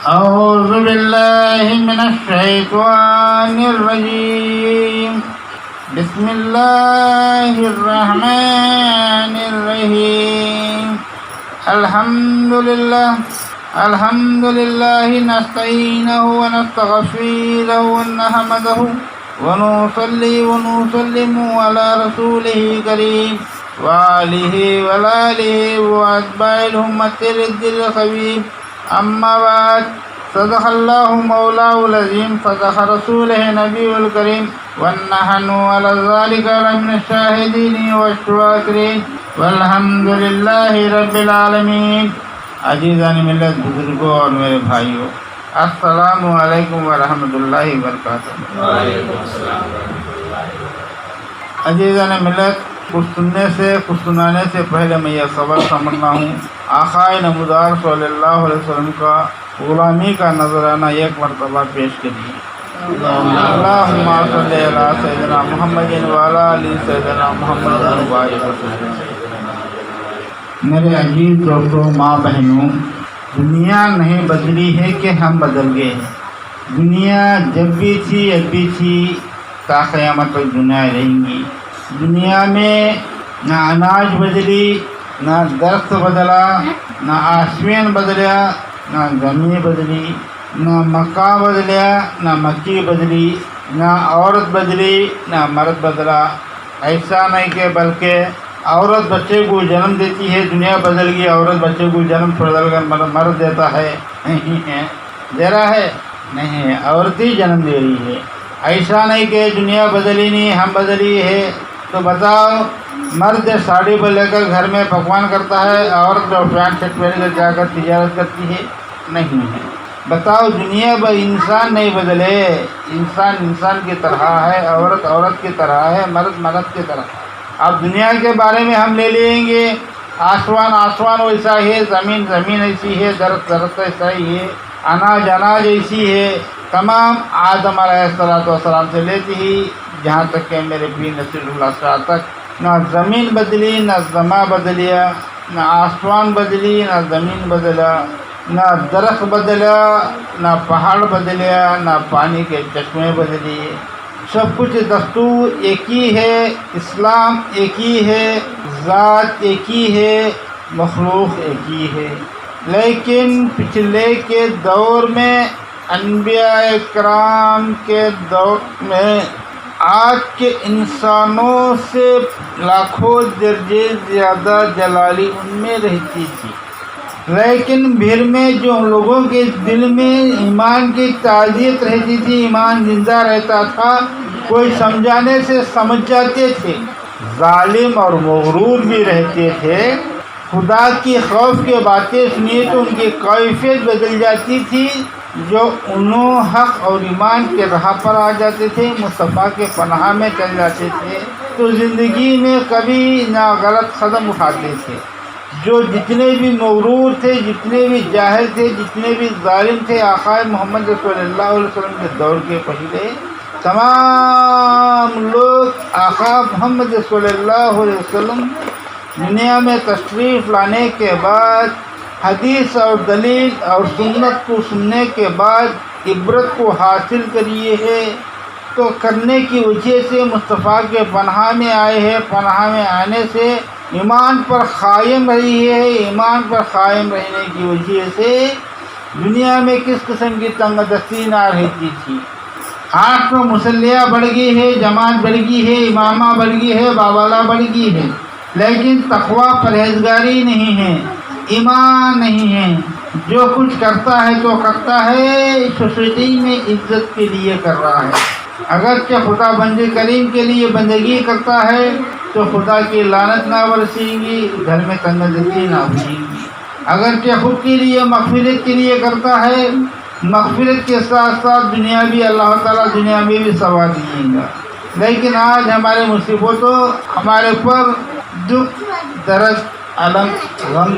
أعوذ بالله من الشيطان الرجيم. بسم الله الرحمن الرحيم. الحمد لله نستعينه ونستغفره ونحمده ونصلي ونسلم على رسوله الكريم وآله وأتباع الأمة الخبيب. أما بعد، صدق الله مولاه العظيم، صدق رسوله نبي الكريم، ونحن على ذلك من الشاهدين والشاكرين، والحمد لله رب العالمين. عزیزان ملت، بزرگوں اور میرے بھائیوں، السلام علیکم ورحمۃ اللہ وبرکاتہ. عزیزان ملت، کچھ سننے سے کچھ سنانے سے پہلے میں یہ خبر سمجھنا ہوں. آقائے نمودار صلی اللہ علیہ وسلم کا غلامی کا نذرانہ ایک مرتبہ پیش کریے. اللہم صلی علی سیدنا محمد وعلی آل سیدنا محمد وبارک وسلم. میرے عزیز دوستوں، ماں بہنوں، دنیا نہیں بدلی ہے کہ ہم بدل گئے ہیں. دنیا جب بھی تھی اب بھی تھی، تا قیامت تک دنیا رہیں گی. دنیا میں نہ اناج بدلی، نہ درخت بدلا، نہ آسمان بدلا، نہ زمین بدلی، نہ مکہ بدلا، نہ مکی بدلی، نہ عورت بدلی، نہ مرد بدلا. ایسا نہیں کہ بلکہ عورت بچے کو جنم دیتی ہے، دنیا بدل گئی. عورت بچے کو جنم بدل کر مرد دیتا ہے، نہیں ہے، دے رہا ہے، نہیں ہے، عورت ہی جنم دے رہی ہے. ایسا نہیں کہ دنیا بدلی نہیں، ہم بدلی ہے. تو بتاؤ، مرد ساڑی پر لے کر گھر میں پکوان کرتا ہے، عورت جو پینٹ شرٹ پہن کر جا کر تجارت کرتی ہے، نہیں ہے. بتاؤ، دنیا انسان نہیں بدلے. انسان انسان کی طرح ہے، عورت عورت کی طرح ہے، مرد مرد کی طرح. اب دنیا کے بارے میں ہم لے لیں گے، آسمان آسمان ویسا ہے، زمین زمین ایسی ہے، درخت درخت ایسا ہی ہے، اناج اناج ایسی ہے. تمام آدم علیہ السلام سے لیتی ہی جہاں تک کہ میرے پیر نصیر اللہ شاہ تک، نہ زمین بدلی، نہ زماں بدلیا، نہ آسمان بدلی، نہ زمین بدلا، نہ درخت بدلا، نہ پہاڑ بدلیا، نہ پانی کے چشمے بدلی. سب کچھ دستور ایک ہی ہے، اسلام ایک ہی ہے، ذات ایک ہی ہے، مخلوق ایک ہی ہے. لیکن پچھلے کے دور میں، انبیاء کرام کے دور میں، آج کے انسانوں سے لاکھوں درجے زیادہ جلالی ان میں رہتی تھی. لیکن بھیڑ میں جو لوگوں کے دل میں ایمان کی تعزیت رہتی تھی، ایمان زندہ رہتا تھا، کوئی سمجھانے سے سمجھ جاتے تھے. ظالم اور مغرور بھی رہتے تھے. خدا کی خوف کی باتیں سنیے تو ان کی کیفیت بدل جاتی تھی. جو انہوں حق اور ایمان کے راہ پر آ جاتے تھے، مصطفیٰ کے پناہ میں چل جاتے تھے، تو زندگی میں کبھی نہ غلط قدم اٹھاتے تھے. جو جتنے بھی مغرور تھے، جتنے بھی جاہل تھے، جتنے بھی ظالم تھے، آقا محمد صلی اللہ علیہ وسلم کے دور کے پہلے تمام لوگ آقا محمد صلی اللہ علیہ وسلم دنیا میں تشریف لانے کے بعد، حدیث اور دلیل اور سنت کو سننے کے بعد عبرت کو حاصل کریے ہے. تو کرنے کی وجہ سے مصطفیٰ کے پناہ میں آئے ہیں. پناہ میں آنے سے ایمان پر قائم رہی ہے. ایمان پر قائم رہنے کی وجہ سے دنیا میں کس قسم کی تنگ دستی نہ رہتی تھی. آج تو مسلیہ بڑھ گئی ہے، جماعت بڑھ گئی ہے، امامہ بڑھ گئی ہے، بابالہ بڑھ گئی ہے، لیکن تقویٰ پرہیزگاری نہیں ہے، ایمان نہیں ہے. جو کچھ کرتا ہے تو کرتا ہے سوسائٹی میں عزت کے لیے کر رہا ہے. اگرچہ خدا بند کریم کے لیے بندگی کرتا ہے تو خدا کی لعنت نہ برسے گی، گھر میں تنگ دستی نہ ہوئے گی. اگرچہ خود کے لیے مغفرت کے لیے کرتا ہے، مغفرت کے ساتھ ساتھ دنیا بھی اللہ تعالیٰ دنیا میں بھی ثواب دیں گا. لیکن آج ہمارے مصیبتوں، ہمارے پر دکھ درد علم غم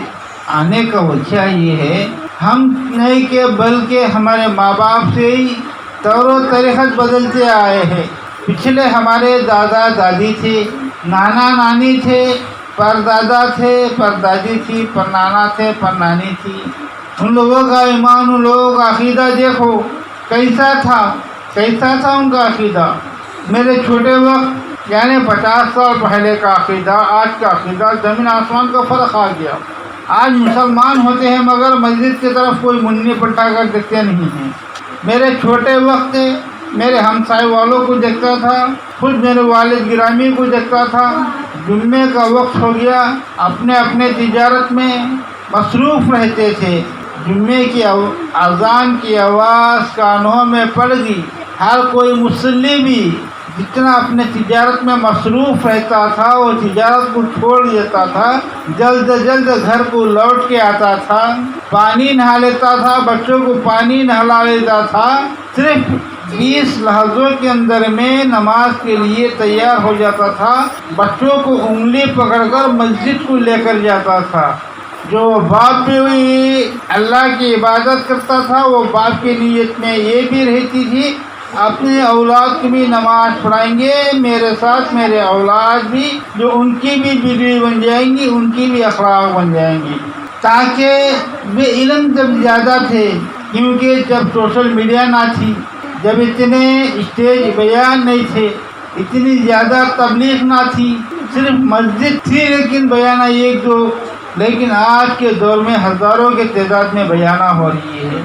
آنے کا وجہ یہ ہے، ہم نہیں کہ بلکہ ہمارے ماں باپ سے ہی طور و طریقت بدلتے آئے ہیں. پچھلے ہمارے دادا دادی تھے، نانا نانی تھے، پر دادا تھے، پر دادی تھی، پر نانا تھے، پر نانی تھی. ان لوگوں کا ایمان، ان لوگوں کا عقیدہ دیکھو کیسا تھا ان کا عقیدہ۔ میرے چھوٹے وقت یعنی 50 سال پہلے کا عقیدہ، آج کا عقیدہ زمین آسمان کا فرق آ گیا۔ آج مسلمان ہوتے ہیں مگر مسجد کی طرف کوئی منی پلٹا کر دیکھتے نہیں ہیں۔ میرے چھوٹے وقت میرے ہمسائے والوں کو دیکھتا تھا، خود میرے والد گرامی کو دیکھتا تھا، جمعے کا وقت ہو گیا اپنے تجارت میں مصروف رہتے تھے، جمعے کی اذان کی آواز کانوں میں پڑ گئی، ہر کوئی مصلی بھی جتنا اپنے تجارت میں مصروف رہتا تھا وہ تجارت کو چھوڑ دیتا تھا، جلد گھر کو لوٹ کے آتا تھا، پانی نہا لیتا تھا، بچوں کو پانی نہلا لیتا تھا، صرف 20 لحظوں کے اندر میں نماز کے لیے تیار ہو جاتا تھا، بچوں کو انگلی پکڑ کر مسجد کو لے کر جاتا تھا۔ جو باپ بھی اللہ کی عبادت کرتا تھا وہ باپ کی نیت میں یہ بھی رہتی تھی اپنے اولاد کی بھی نماز پڑھائیں گے میرے ساتھ، میرے اولاد بھی جو ان کی بھی بیوی بن جائیں گی، ان کی بھی اخلاق بن جائیں گی۔ تاکہ بے علم جب زیادہ تھے، کیونکہ جب سوشل میڈیا نہ تھی، جب اتنے اسٹیج بیان نہیں تھے، اتنی زیادہ تبلیغ نہ تھی، صرف مسجد تھی لیکن بیانہ ایک دو، لیکن آج کے دور میں ہزاروں کے تعداد میں بیانہ ہو رہی ہے،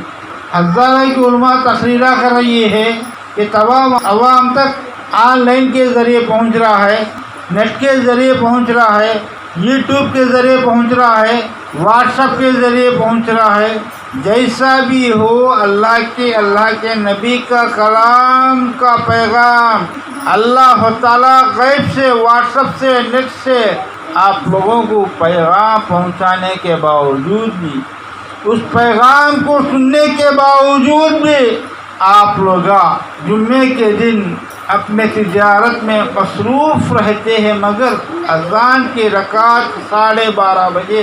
ہزاروں کی علماء تقریریں کر رہی ہے کہ تمام عوام تک آن لائن کے ذریعے پہنچ رہا ہے، نیٹ کے ذریعے پہنچ رہا ہے، یوٹیوب کے ذریعے پہنچ رہا ہے، واٹس ایپ کے ذریعے پہنچ رہا ہے۔ جیسا بھی ہو اللہ کے نبی کا کلام کا پیغام اللہ تعالیٰ غیب سے، واٹس ایپ سے، نیٹ سے آپ لوگوں کو پیغام پہنچانے کے باوجود بھی، اس پیغام کو سننے کے باوجود بھی آپ لوگ جمعے کے دن اپنے تجارت میں مصروف رہتے ہیں، مگر اذان کی رکعت 12:30 بجے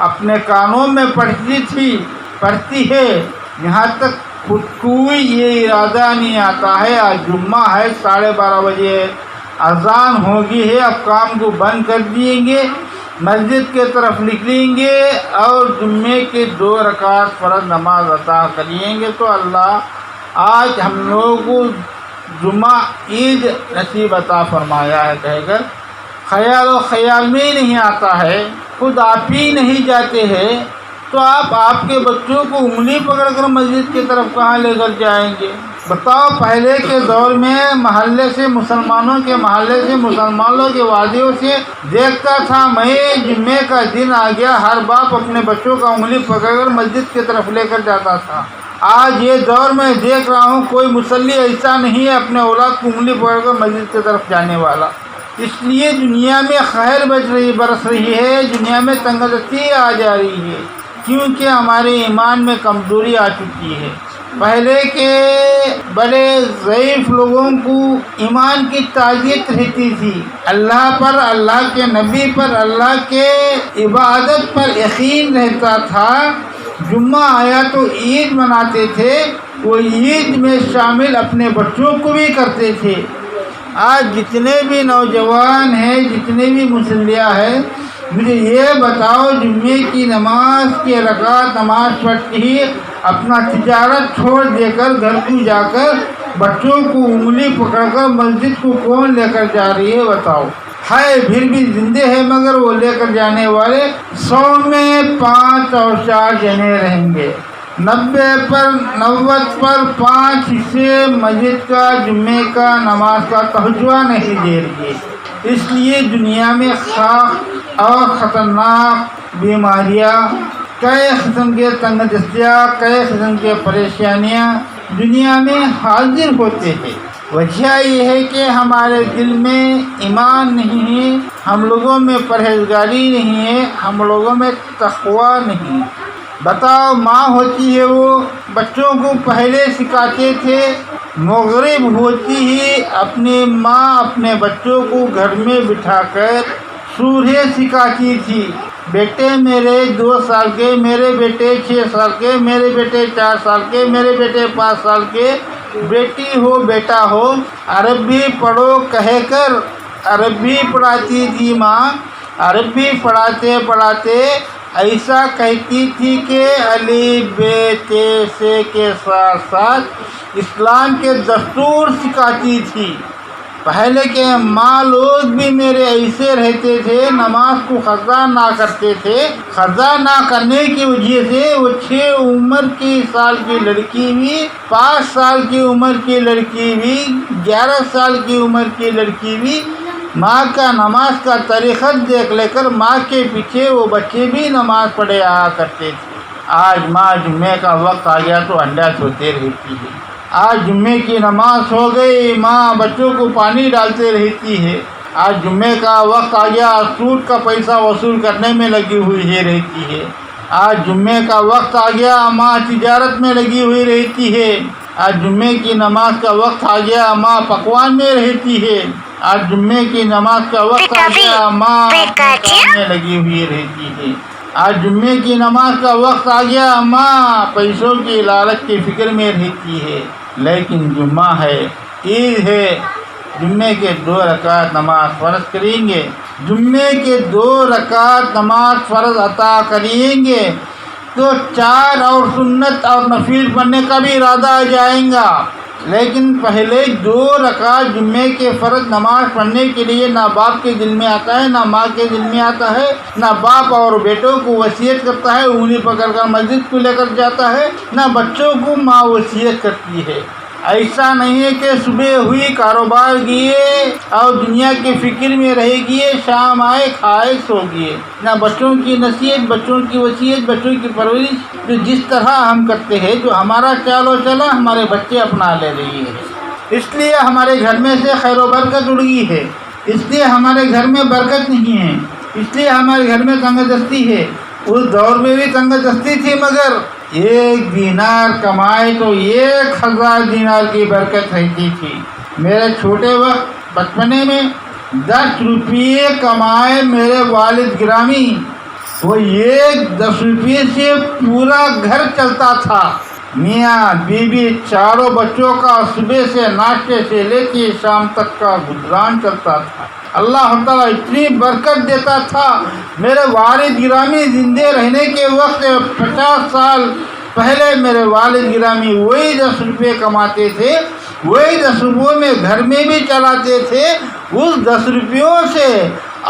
اپنے کانوں میں پڑتی ہے، یہاں تک خود کوئی یہ ارادہ نہیں آتا ہے آج جمعہ ہے، 12:30 بجے اذان ہوگی ہے، اب کام کو بند کر دیں گے، مسجد کے طرف نکلیں گے اور جمعے کے 2 رکعت فرض نماز ادا کریں گے تو اللہ آج ہم لوگوں کو جمعہ عید نصیب عطا فرمایا ہے کہہ کر خیال میں نہیں آتا ہے، خود آپ ہی نہیں جاتے ہیں تو آپ کے بچوں کو انگلی پکڑ کر مسجد کی طرف کہاں لے کر جائیں گے؟ بتاؤ، پہلے کے دور میں مسلمانوں کے وادیوں سے دیکھتا تھا میں، جمعے کا دن آ گیا ہر باپ اپنے بچوں کا انگلی پکڑ کر مسجد کی طرف لے کر جاتا تھا۔ آج یہ دور میں دیکھ رہا ہوں کوئی مصلی ایسا نہیں ہے اپنے اولاد کو انگلی پکڑ کر مسجد کی طرف جانے والا۔ اس لیے دنیا میں خیر برس رہی ہے، دنیا میں تنگدستی آ جا رہی ہے، کیونکہ ہمارے ایمان میں کمزوری آ چکی ہے۔ پہلے کے بڑے ضعیف لوگوں کو ایمان کی تعزیت رہتی تھی، اللہ پر، اللہ کے نبی پر، اللہ کے عبادت پر یقین رہتا تھا، جمعہ آیا تو عید مناتے تھے، وہ عید میں شامل اپنے بچوں کو بھی کرتے تھے۔ آج جتنے بھی نوجوان ہیں، جتنے بھی مسلیہ ہیں، مجھے یہ بتاؤ جمعے کی نماز کی رکعت نماز پڑھتے ہی اپنا تجارت چھوڑ دے کر گھر کو جا کر بچوں کو انگلی پکڑ کر مسجد کو کون لے کر جا رہی ہے؟ بتاؤ، ہے پھر بھی زندے ہیں مگر وہ لے کر جانے والے 100 میں 5 اور 4 جنے رہیں گے، 90 پر 5 حصے مسجد کا، جمعے کا، نماز کا توجہ نہیں دے رہی ہے۔ اس لیے دنیا میں خاص اور خطرناک بیماریاں، کئی قسم کے تنگ دستیاں، کئی قسم کے پریشانیاں دنیا میں حاضر ہوتے ہیں۔ وجہ یہ ہے کہ ہمارے دل میں ایمان نہیں ہے، ہم لوگوں میں پرہیزگاری نہیں ہے، ہم لوگوں میں تقویٰ نہیں۔ بتاؤ، ماں ہوتی ہے وہ بچوں کو پہلے سکھاتے تھے، مغرب ہوتی ہی اپنی ماں اپنے بچوں کو گھر میں بٹھا کر سورہ سکھاتی تھی، بیٹے میرے 2 سال کے، میرے بیٹے 6 سال کے، میرے بیٹے 4 سال کے، میرے بیٹے 5 سال کے، بیٹی ہو بیٹا ہو عربی پڑھو کہہ کر عربی پڑھاتی تھی ماں۔ عربی پڑھاتے ایسا کہتی تھی کہ علی بے تے سے کے ساتھ ساتھ اسلام کے دستور سکھاتی تھی۔ پہلے کے ماں لوگ بھی میرے ایسے رہتے تھے، نماز کو قضا نہ کرتے تھے۔ قضا نہ کرنے کی وجہ سے وہ 6 سال کی لڑکی بھی، 5 سال کی عمر کی لڑکی بھی، 11 سال کی عمر کی لڑکی بھی ماں کا نماز کا طریقہ دیکھ لے کر ماں کے پیچھے وہ بچے بھی نماز پڑھے آیا کرتے تھے۔ آج ماں جمعے کا وقت آ گیا تو انڈا سوتے رہتی ہے۔ آج جمعے کی نماز ہو گئی، ماں بچوں کو پانی ڈالتے رہتی ہے۔ آج جمعے کا وقت آ گیا، سود کا پیسہ وصول کرنے میں لگی ہوئی رہتی ہے۔ آج جمعے کا وقت آ گیا، ماں تجارت میں لگی ہوئی رہتی ہے۔ آج جمعے کی نماز کا وقت آ گیا، ماں پکوان میں رہتی ہے۔ آج جمعے کی نماز کا وقت آ گیا، ماں اپنے کام میں لگی ہوئی رہتی ہے۔ آج جمعے کی نماز کا وقت آ گیا، ماں پیسوں کی لالچ کی فکر میں رہتی ہے۔ لیکن جمعہ ہے، عید ہے، جمعے کے 2 رکعت نماز فرض کریں گے، جمعے کے 2 رکعت نماز فرض عطا کریں گے تو 4 اور سنت اور نفل پڑھنے کا بھی ارادہ آ جائیں گا۔ لیکن پہلے 2 رکعت جمعے کے فرض نماز پڑھنے کے لیے نہ باپ کے دل میں آتا ہے، نہ ماں کے دل میں آتا ہے، نہ باپ اور بیٹوں کو وصیت کرتا ہے، انہیں پکڑ کر مسجد کو لے کر جاتا ہے، نہ بچوں کو ماں وصیت کرتی ہے۔ ایسا نہیں ہے کہ صبح ہوئی کاروبار کیے اور دنیا کی فکر میں رہ گئے، شام آئے کھائے سو گئے، نہ بچوں کی نصیحت، بچوں کی وصیت، بچوں کی پرورش جو جس طرح ہم کرتے ہیں، جو ہمارا چال و چلا ہمارے بچے اپنا لے رہی ہے۔ اس لیے ہمارے گھر میں سے خیر و برکت اڑ گئی ہے، اس لیے ہمارے گھر میں برکت نہیں ہے، اس لیے ہمارے گھر میں تنگ دستی ہے۔ اس دور میں بھی تنگ دستی تھی، مگر 1 دینار کمائے تو 1000 دینار کی برکت رہتی تھی۔ میرے چھوٹے وقت بچپنے میں 10 روپیے کمائے میرے والد گرامی، وہ 10 روپیے سے پورا گھر چلتا تھا۔ میاں بیوی چاروں بچوں کا صبح سے ناشتے سے لے کے شام تک کا گزران چلتا تھا۔ اللہ تعالیٰ اتنی برکت دیتا تھا۔ میرے والد گرامی زندے رہنے کے وقت 50 سال پہلے میرے والد گرامی وہی 10 روپے کماتے تھے، وہی 10 روپوں میں گھر میں بھی چلاتے تھے۔ اس 10 روپیوں سے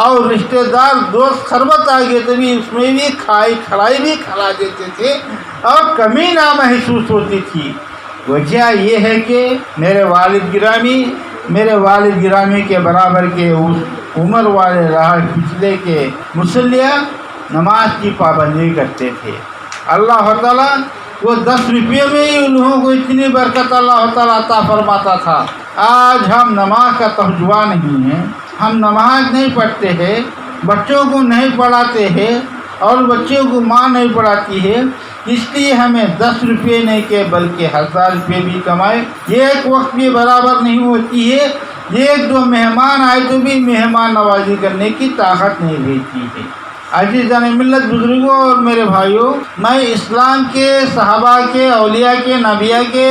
اور رشتہ دار دوست خربت آ گئے تو بھی اس میں بھی کھلائی بھی کھلا دیتے تھے اور کمی نہ محسوس ہوتی تھی۔ وجہ یہ ہے کہ میرے والد گرامی کے برابر کے اس عمر والے راہ پچھلے کے مصلیہ نماز کی پابندی کرتے تھے۔ اللہ تعالیٰ وہ 10 روپیے میں ہی انہوں کو اتنی برکت اللہ تعالیٰ عطا فرماتا تھا۔ آج ہم نماز کا توجہ نہیں ہے، ہم نماز نہیں پڑھتے ہیں، بچوں کو نہیں پڑھاتے ہیں اور بچوں کو ماں نہیں پڑھاتی ہے، اس لیے ہمیں 10 روپے نہیں کہ بلکہ 1000 روپے بھی کمائے ایک وقت بھی برابر نہیں ہوتی ہے۔ 1-2 مہمان آئے تو بھی مہمان نوازی کرنے کی طاقت نہیں رہتی ہے۔ عزیزان ملت، بزرگوں اور میرے بھائیوں، میں اسلام کے، صحابہ کے، اولیاء کے، نبیاء کے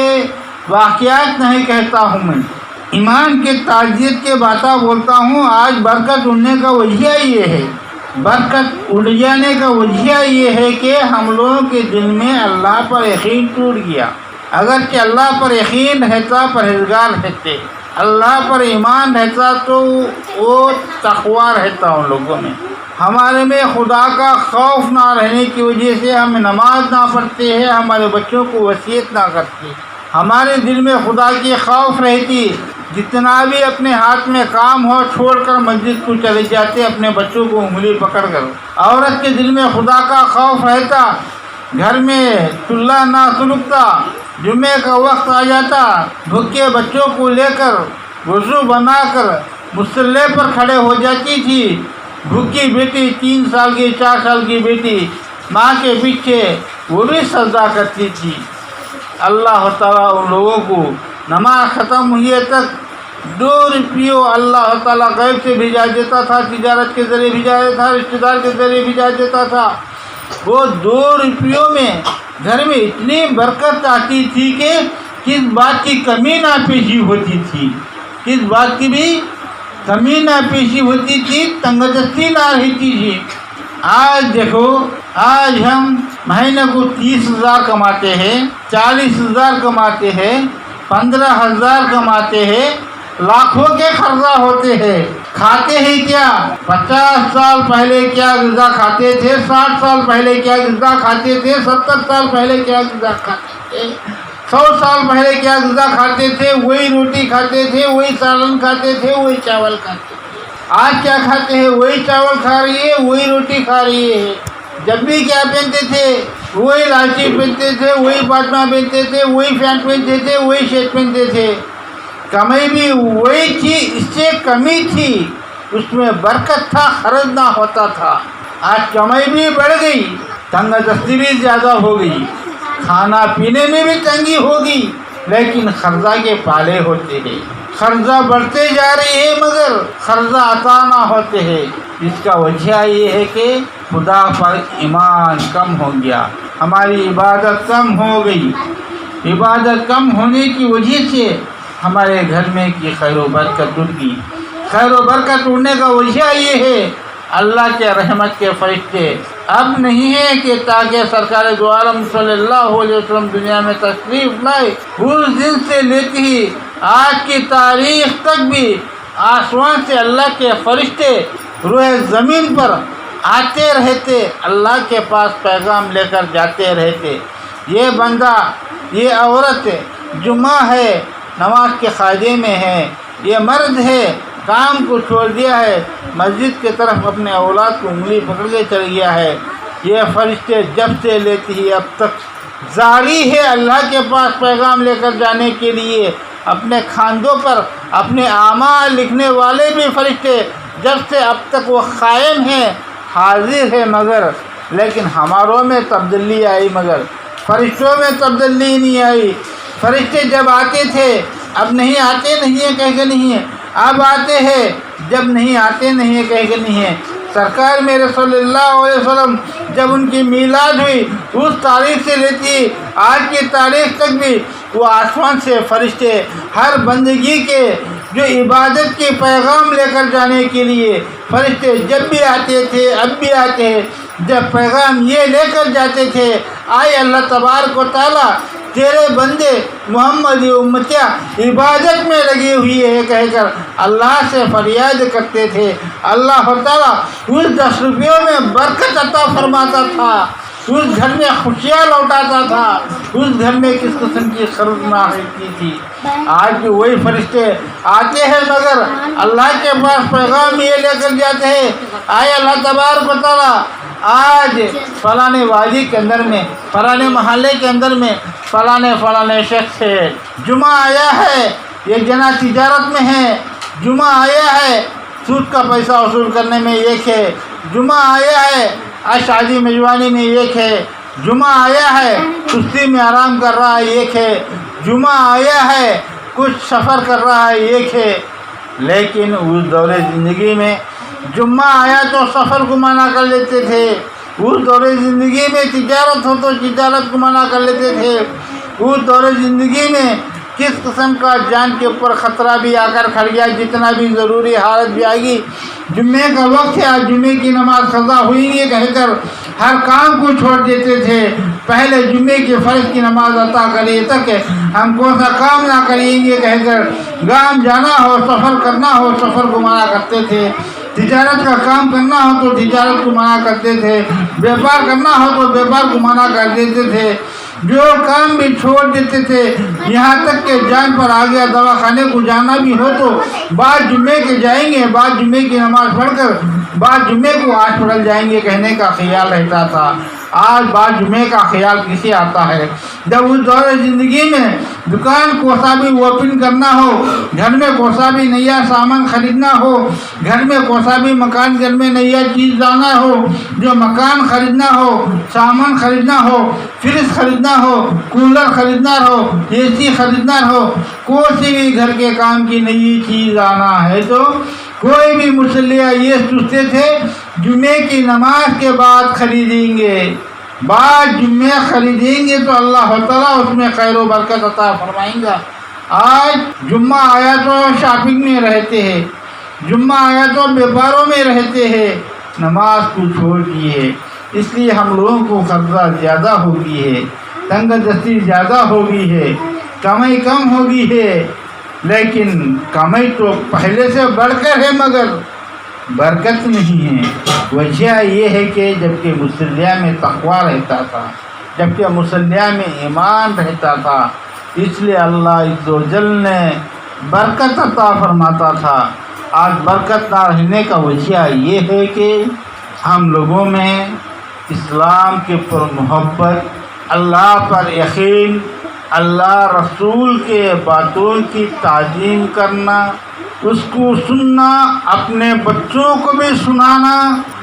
واقعات نہیں کہتا ہوں، میں ایمان کے تعزیت کے باتیں بولتا ہوں۔ آج برکت اڑنے کا وجہ یہ ہے، برکت اڑ جانے کا وجہ یہ ہے کہ ہم لوگوں کے دل میں اللہ پر یقین ٹوٹ گیا۔ اگرچہ اللہ پر یقین رہتا، پرہیزگار رہتے، اللہ پر ایمان رہتا تو وہ تقوی رہتا ان لوگوں میں۔ ہمارے میں خدا کا خوف نہ رہنے کی وجہ سے ہم نماز نہ پڑھتے ہیں، ہمارے بچوں کو وصیت نہ کرتے۔ ہمارے دل میں خدا کی خوف رہتی، جتنا بھی اپنے ہاتھ میں کام ہو چھوڑ کر مسجد کو چلے جاتے اپنے بچوں کو انگلی پکڑ کر۔ عورت کے دل میں خدا کا خوف رہتا، گھر میں چولہا نہ سلگتا، جمعے کا وقت آ جاتا، بھوکے بچوں کو لے کر وضو بنا کر مصلی پر کھڑے ہو جاتی تھی۔ بھوکی بیٹی 3 سال کی 4 سال کی بیٹی ماں کے پیچھے وہ بھی سجدہ کرتی تھی۔ اللہ تعالیٰ ان لوگوں کو نماز ختم ہوئے تک 2 روپیوں اللہ تعالیٰ غیب سے بھیجا دیتا تھا، تجارت کے ذریعے بھیجا دیتا تھا، رشتہ دار کے ذریعے بھیجا دیتا تھا۔ وہ 2 روپیوں میں گھر میں اتنی برکت آتی تھی کہ کس بات کی کمی نہ پیشی ہوتی تھی، کس بات کی بھی کمی نہ پیشی ہوتی تھی، تنگ دستی نہ رہتی تھی۔ آج دیکھو، آج ہم مہینے کو 30,000 کماتے ہیں، 40,000 کماتے ہیں، 15,000 کماتے ہیں، لاکھوں کے قرضہ ہوتے ہیں، کھاتے ہیں کیا؟ 50 سال پہلے کیا غذا کھاتے تھے، 60 سال پہلے کیا غذا کھاتے تھے، 70 سال پہلے کیا غذا کھاتے تھے، 100 سال پہلے کیا غذا کھاتے تھے، وہی روٹی کھاتے تھے، وہی سالن کھاتے تھے، وہی چاول کھاتے تھے۔ آج کیا کھاتے ہیں؟ وہی چاول کھا رہی ہے، وہی روٹی کھا رہی ہے۔ جب بھی کیا پہنتے تھے؟ وہی لاچی پہنتے تھے، وہی پاجامہ پہنتے تھے، وہی پینٹ پہنتے تھے، وہی شرٹ پہنتے تھے۔ کمائی بھی وہی تھی، اس سے کمی تھی، اس میں برکت تھا، خرچ نہ ہوتا تھا۔ آج کمائی بھی بڑھ گئی، تنگ دستی بھی زیادہ ہو گئی، کھانا پینے میں بھی تنگی ہوگی، لیکن قرضہ کے پالے ہوتے ہیں، قرضہ بڑھتے جا رہی ہے مگر قرضہ عطا نہ ہوتے ہیں۔ اس کا وجہ یہ ہے کہ خدا پر ایمان کم ہو گیا، ہماری عبادت کم ہو گئی۔ عبادت کم ہونے کی وجہ سے ہمارے گھر میں کی خیر و برکت ٹوٹ گئی۔ خیر و برکت ٹوٹنے کا وجہ یہ ہے اللہ کے رحمت کے فرشتے اب نہیں ہے کہ تاکہ سرکار دو عالم صلی اللہ علیہ وسلم دنیا میں تشریف لائے، اس دن سے لیتی ہی آج کی تاریخ تک بھی آسمان سے اللہ کے فرشتے روئے زمین پر آتے رہتے، اللہ کے پاس پیغام لے کر جاتے رہتے۔ یہ بندہ، یہ عورت جمعہ ہے، نماز کے قاعدے میں ہے، یہ مرد ہے، کام کو چھوڑ دیا ہے، مسجد کی طرف اپنے اولاد کو انگلی پکڑ کے چل گیا ہے۔ یہ فرشتے جب سے لیتی ہی اب تک جاری ہے اللہ کے پاس پیغام لے کر جانے کے لیے۔ اپنے کھاندوں پر اپنے اعمال لکھنے والے بھی فرشتے جب سے اب تک وہ قائم ہیں، حاضر ہے، مگر لیکن ہماروں میں تبدیلی آئی، مگر فرشتوں میں تبدیلی نہیں آئی۔ فرشتے جب آتے تھے اب نہیں آتے نہیں ہے کہہ کے نہیں ہے، اب آتے ہیں جب نہیں آتے نہیں ہے کہہ کے نہیں ہے۔ سرکار میرے صلی اللہ علیہ وسلم جب ان کی میلاد ہوئی اس تاریخ سے لیتی آج کی تاریخ تک بھی وہ آسمان سے فرشتے ہر بندگی کے جو عبادت کے پیغام لے کر جانے کے لیے فرشتے جب بھی آتے تھے اب بھی آتے ہیں۔ جب پیغام یہ لے کر جاتے تھے، آئے اللہ تبارک و تعالیٰ تیرے بندے محمدی امتیاں عبادت میں لگی ہوئی ہے کہہ کر اللہ سے فریاد کرتے تھے، اللہ تعالیٰ اس 10 روپیوں میں برکت عطا فرماتا تھا، اس گھر میں خوشیاں لوٹاتا تھا، اس گھر میں کس قسم کی قرض نہ ہوتی تھی۔ آج بھی وہی فرشتے آتے ہیں مگر اللہ کے پاس پیغام یہ لے کر جاتے ہیں، آئے اللہ تبارک و تعالیٰ آج فلانے وادی کے اندر میں، فلانے محلے کے اندر میں فلانے شخص ہے، جمعہ آیا ہے، یہ جنا تجارت میں ہے، جمعہ آیا ہے سود کا پیسہ وصول کرنے میں ایک ہے، جمعہ آیا ہے آج شادی میزبانی میں ایک ہے، جمعہ آیا ہے سستی میں آرام کر رہا ہے ایک ہے، جمعہ آیا ہے کچھ سفر کر رہا ہے ایک ہے۔ لیکن اس دور زندگی میں جمعہ آیا تو سفر کو منع کر لیتے تھے، اس دور زندگی میں تجارت ہو تو تجارت کو منع کر لیتے تھے، اس دور زندگی میں کس قسم کا جان کے اوپر خطرہ بھی آ کر کھڑ گیا، جتنا بھی ضروری حالت بھی آئے گی، جمعے کا وقت ہے آج جمعے کی نماز قضا ہوئی ہے کہہ کر ہر کام کو چھوڑ دیتے تھے، پہلے جمعے کے فرض کی نماز عطا کریے تک ہم کون سا کام نہ کریں گے کہہ کر گام جانا ہو، سفر کرنا ہو، سفر کو منع کرتے تھے، تجارت کا کام کرنا ہو تو تجارت کو منع کرتے تھے، بیوپار کرنا ہو تو بیوپار کو منع کر دیتے تھے، جو کام بھی چھوڑ دیتے تھے، یہاں تک کہ جان پر آ گیا دواخانے کو جانا بھی ہو تو بعد جمعے کے جائیں گے، بعد جمعے کی نماز پڑھ کر بعد جمعے کو ہاسپٹل جائیں گے کہنے کا خیال رہتا تھا۔ آج بعد جمعے کا خیال کسے آتا ہے؟ جب اس دور زندگی میں دکان کوسا بھی اوپن کرنا ہو، گھر میں کوسا بھی نیا سامان خریدنا ہو، گھر میں کوسا بھی مکان گھر میں نیا چیز لانا ہو، جو مکان خریدنا ہو، سامان خریدنا ہو، فریج خریدنا ہو، کولر خریدنا ہو، اے سی خریدنا ہو، کوئی بھی گھر کے کام کی نئی چیز لانا ہے تو کوئی بھی مسلح یہ سوچتے تھے جمعے کی نماز کے بعد خریدیں گے، بعد جمعہ خریدیں گے تو اللہ تعالیٰ اس میں خیر و برکت عطا فرمائیں گا۔ آج جمعہ آیا تو شاپنگ میں رہتے ہیں، جمعہ آیا تو بیوپاروں میں رہتے ہیں، نماز کو چھوڑ دیے، اس لیے ہم لوگوں کو قرضہ زیادہ ہو گئی ہے، تنگ دستی زیادہ ہو گئی ہے، کمائی کم ہو گئی ہے، لیکن کمائی تو پہلے سے بڑھ کر ہے مگر برکت نہیں ہے۔ وجہ یہ ہے کہ جبکہ مصلیہ میں تقویٰ رہتا تھا، جبکہ مصلیہ میں ایمان رہتا تھا، اس لیے اللہ عز و جل نے برکت عطا فرماتا تھا۔ آج برکت نہ رہنے کا وجہ یہ ہے کہ ہم لوگوں میں اسلام کے پر محبت، اللہ پر یقین، اللہ رسول کے باتوں کی تعظیم کرنا، اس کو سننا، اپنے بچوں کو بھی سنانا،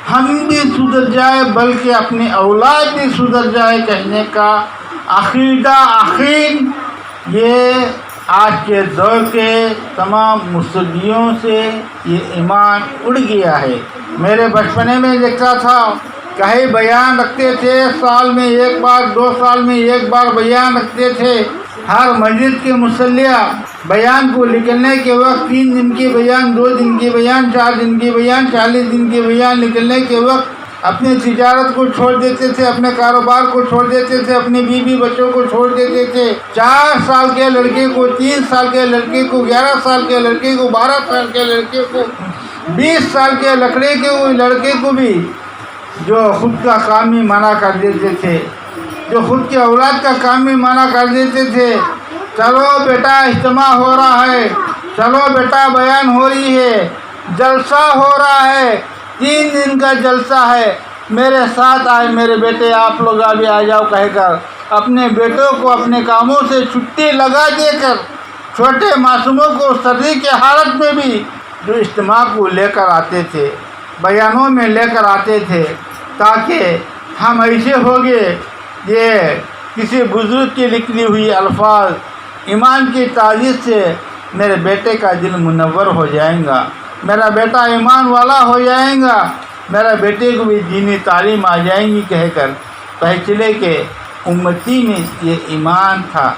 ہم بھی سدھر جائے بلکہ اپنی اولاد بھی سدھر جائے کہنے کا عقیدہ عقین، یہ آج کے دور کے تمام مسلمانوں سے یہ ایمان اڑ گیا ہے۔ میرے بچپنے میں دیکھتا تھا کہیں بیان رکھتے تھے، سال میں ایک بار، 2 سال میں ایک بار بیان رکھتے تھے۔ ہر مسجد کے مصلیہ بیان کو نکلنے کے وقت 3 دن کی بیان، 2 دن کی بیان، 4 دن کی بیان، 40 دن کی بیان نکلنے کے وقت اپنی تجارت کو چھوڑ دیتے تھے، اپنے کاروبار کو چھوڑ دیتے تھے، اپنی بیوی بچوں کو چھوڑ دیتے تھے۔ 4 سال کے لڑکے کو، 3 سال کے لڑکے کو، 11 سال کے لڑکے کو، 12 سال کے لڑکے کو، 20 سال کے لڑکے کو بھی جو خود کا کام ہی منع کر دیتے تھے، جو خود کی اولاد کا کام ہی منع کر دیتے تھے۔ چلو بیٹا اجتماع ہو رہا ہے، چلو بیٹا بیان ہو رہی ہے، جلسہ ہو رہا ہے، 3 دن کا جلسہ ہے، میرے ساتھ آئے میرے بیٹے، آپ لوگ ابھی آ جاؤ کہہ کر اپنے بیٹوں کو اپنے کاموں سے چھٹی لگا دے کر چھوٹے معصوموں کو سردی کے حالت میں بھی جو اجتماع کو لے کر آتے تھے، بیانوں میں لے کر آتے تھے، تاکہ ہم ایسے ہوگے یہ کسی بزرگ کی لکھی ہوئی الفاظ ایمان کی تعزیز سے میرے بیٹے کا دل منور ہو جائے گا، میرا بیٹا ایمان والا ہو جائے گا، میرا بیٹے کو بھی دینی تعلیم آ جائیں گی کہہ کر پہچلے کہ امتی میں یہ ایمان تھا۔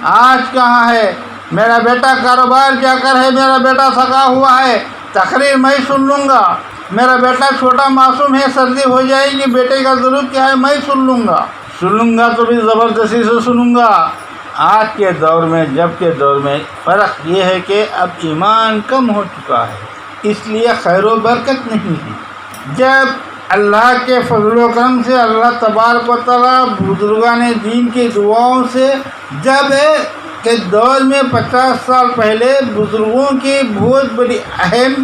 آج کہاں ہے؟ میرا بیٹا کاروبار کیا کر ہے، میرا بیٹا تھکا ہوا ہے، تقریر میں سن لوں گا، میرا بیٹا چھوٹا معصوم ہے، سردی ہو جائے گی، بیٹے کا ضرورت کیا ہے، میں سن لوں گا تو بھی زبردستی سے سنوں گا۔ آج کے دور میں، جب کے دور میں فرق یہ ہے کہ اب ایمان کم ہو چکا ہے، اس لیے خیر و برکت نہیں ہے۔ جب اللہ کے فضل و کرم سے، اللہ تبارک و تعالیٰ بزرگان دین کی دعاؤں سے، جب کے دور میں 50 سال پہلے بزرگوں کی بہت بڑی اہم،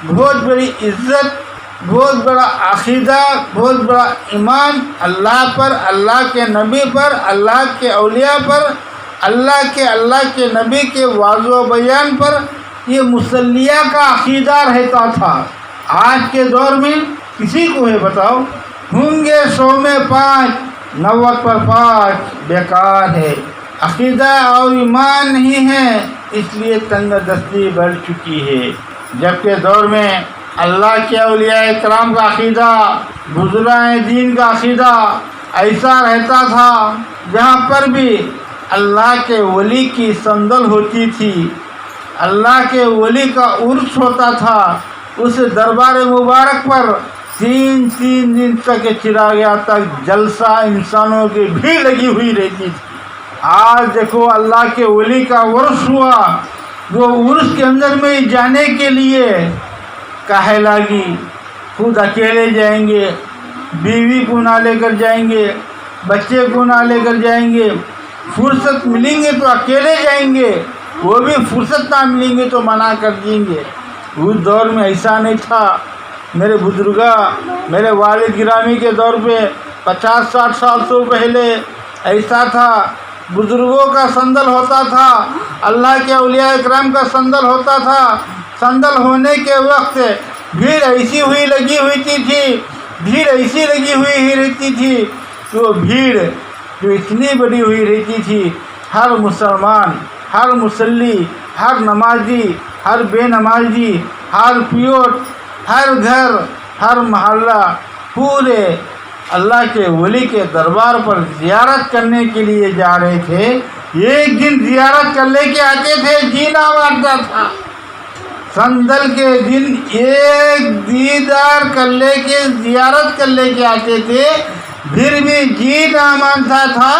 بہت بڑی عزت، بہت بڑا عقیدہ، بہت بڑا ایمان اللہ پر، اللہ کے نبی پر، اللہ کے اولیاء پر، اللہ کے نبی کے واضح و بیان پر یہ مصلیہ کا عقیدہ رہتا تھا۔ آج کے دور میں کسی کو ہے بتاؤ، ہوں گے 100 میں 5، 90 پر 5 بیکار ہے، عقیدہ اور ایمان نہیں ہے، اس لیے تنگ دستی بڑھ چکی ہے۔ جب کے دور میں اللہ کے اولیاء کرام کا عقیدہ، بزرگان دین کا عقیدہ ایسا رہتا تھا جہاں پر بھی اللہ کے ولی کی سندل ہوتی تھی، اللہ کے ولی کا عرس ہوتا تھا، اس دربار مبارک پر 3 دن تک چراغاں تک جلسہ، انسانوں کی بھیڑ لگی ہوئی رہتی تھی۔ آج دیکھو اللہ کے ولی کا عرس ہوا، وہ عرس کے اندر میں جانے کے لیے کہے لگی خود اکیلے جائیں گے، بیوی کو نہ لے کر جائیں گے، بچے کو نہ لے کر جائیں گے، فرصت ملیں گے تو اکیلے جائیں گے، وہ بھی فرصت نہ ملیں گے تو منع کر دیں گے۔ اس دور میں ایسا نہیں تھا۔ میرے بزرگا، میرے والد گرامی کے دور پہ 50-60 سال سے پہلے ایسا تھا، بزرگوں کا سندل ہوتا تھا، اللہ کے اولیاء اکرام کا سندل ہوتا تھا۔ سندل ہونے کے وقت بھیڑ ایسی لگی ہوئی تھی، بھیڑ ایسی لگی ہوئی رہتی تھی کہ وہ بھیڑ جو اتنی بڑی ہوئی رہتی تھی، ہر مسلمان، ہر مصلی، ہر نمازی، ہر بے نمازی، ہر پیوٹ، ہر گھر، ہر محلہ پورے اللہ کے ولی کے دربار پر زیارت کرنے کے لیے جا رہے تھے۔ ایک دن زیارت کر لے کے آتے تھے، جینا مارتا تھا، سندل کے دن ایک دیدار کر لے کے زیارت کر لے کے آتے تھے، پھر بھی جی نہ مانتا تھا،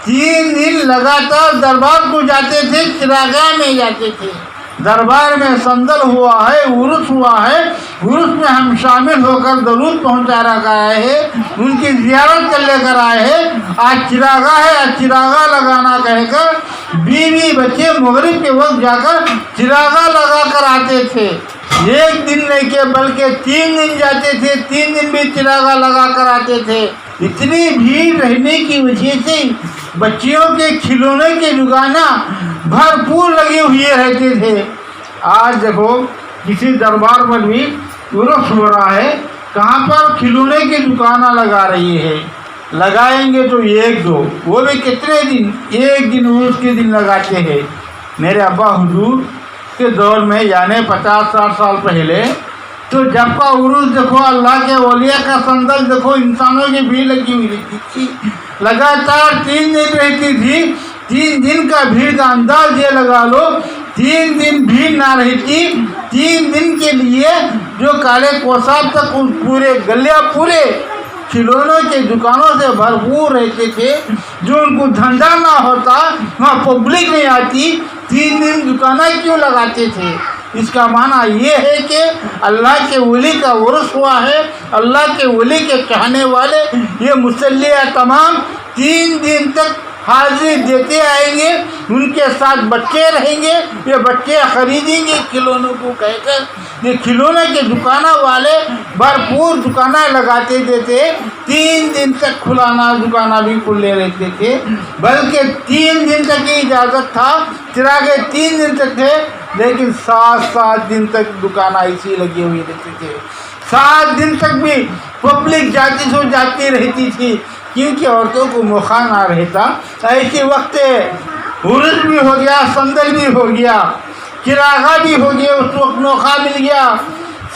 3 دن لگاتار دربار کو جاتے تھے، چراگاہ میں جاتے تھے۔ دربار میں سندل ہوا ہے، عرس ہوا ہے، عرس میں ہم شامل ہو کر درود پہنچا رکھا ہے، ان کی زیارت کر لے کر آئے ہیں۔ آج چراغاہ ہے، آج چراغاہ لگانا کہہ کر بیوی بچے مغرب کے وقت جا کر چراغاہ لگا کر آتے تھے۔ ایک دن نہیں کہ بلکہ 3 دن جاتے تھے، 3 دن بھی چراغاہ لگا کر آتے تھے۔ اتنی بھیڑ رہنے کی وجہ سے بچیوں کے کھلونے کی دکانیں بھرپور لگی ہوئی رہتے تھے۔ آج دیکھو کسی دربار پر بھی عرس ہو رہا ہے، کہاں پر کھلونے کی دکانیں لگا رہی ہے، لگائیں گے تو 1-2، وہ بھی کتنے دن، 1 دن عرس کے دن لگاتے ہیں۔ میرے ابا حضور کے دور میں یعنی 50-60 سال پہلے تو جب کا عروج دیکھو، اللہ کے اولیاء کا سندل دیکھو، انسانوں کی بھیڑ لگی ہوئی رہتی تھی، لگاتار 3 دن رہتی تھی۔ 3 دن کا بھیڑ کا انداز یہ لگا لو، 3 دن بھیڑ نہ رہتی، 3 دن کے لیے جو کالے کوساب تک پورے گلیاں پورے کھلونوں کے دکانوں سے بھرپور رہتے تھے، جو ان کو دھندا نہ ہوتا، وہاں پبلک نہیں آتی، 3 دن دکانیں کیوں لگاتے تھے؟ اس کا معنی یہ ہے کہ اللہ کے ولی کا عرس ہوا ہے، اللہ کے ولی کے چاہنے والے یہ مصلیہ تمام 3 دن تک حاضری دیتے آئیں گے، ان کے ساتھ بچے رہیں گے، یہ بچے خریدیں گے کھلونوں کو کہہ کر۔ یہ کھلونے کے دکانوں والے بھرپور دکانیں لگاتے دیتے، 3 دن تک کھلانا دکانیں بھی کھلے رہتے تھے، بلکہ 3 دن تک کی اجازت تھا، چراغے 3 دن تک تھے، لیکن 7 دن تک دکانیں ایسی لگی ہوئی رہتی تھی۔ 7 دن تک بھی پبلک جاتی سو جاتی رہتی تھی، کیونکہ عورتوں کو موقع نہ رہتا۔ ایسے وقت عرس بھی ہو گیا، سندل بھی ہو گیا، چراغا بھی ہو گیا، اس وقت موقع مل گیا۔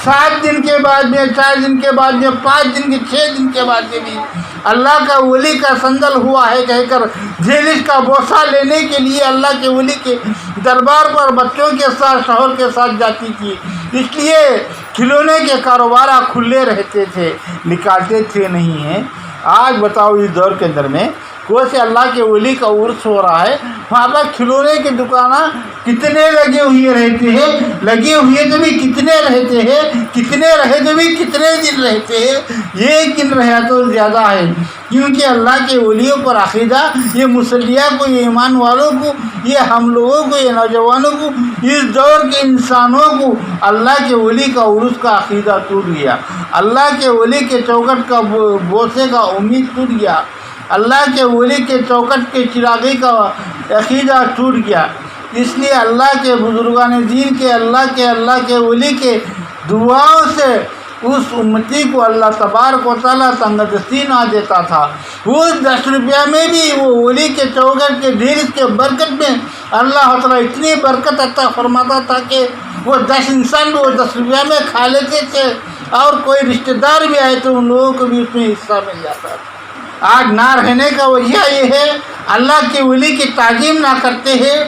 7 دن کے بعد میں، 4 دن کے بعد میں، 5 دن کے 6 دن کے بعد میں بھی اللہ کا ولی کا سندل ہوا ہے کہہ کر جھیلش کا بوسہ لینے کے لیے اللہ کے ولی کے دربار پر بچوں کے ساتھ شوہر کے ساتھ جاتی تھی۔ اس لیے کھلونے کے کاروبار کھلے رہتے تھے، نکالتے تھے نہیں ہیں۔ آج بتاؤ اس دور کے اندر میں کوئی سے اللہ کے ولی کا عرس ہو رہا ہے، وہاں پر کھلونے کی دکانیں کتنے لگے ہوئے رہتے ہیں، لگے ہوئے تو بھی کتنے رہتے ہیں، کتنے رہے تو بھی کتنے دن رہتے ہیں، 1 دن رہا تو زیادہ ہے، کیونکہ اللہ کے ولیوں پر عقیدہ، یہ مسلیہ کو، یہ ایمان والوں کو، یہ ہم لوگوں کو، یہ نوجوانوں کو، اس دور کے انسانوں کو اللہ کے ولی کا عرس کا عقیدہ ٹوٹ گیا، اللہ کے ولی کے چوکٹ کا بوسے کا امید ٹوٹ گیا، اللہ کے ولی کے چوکٹ کے چراغی کا عقیدہ ٹوٹ گیا۔ اس لیے اللہ کے بزرگان دین کے، اللہ کے ولی کے دعاؤں سے اس امتی کو اللہ تبارک و تعالیٰ تنگدستی نہ دیتا تھا۔ اس 10 روپیہ میں بھی وہ ولی کے چوکٹ کے ڈھیر کے برکت میں اللہ تعالیٰ اتنی برکت عطا فرماتا تھا کہ وہ 10 انسان بھی وہ 10 روپیہ میں کھا لیتے تھے، اور کوئی رشتہ دار بھی آئے تو ان لوگوں کو بھی اس میں حصہ مل جاتا تھا۔ آج نہ رہنے کا وجہ یہ ہے اللہ کے ولی کی تعظیم نہ کرتے ہیں،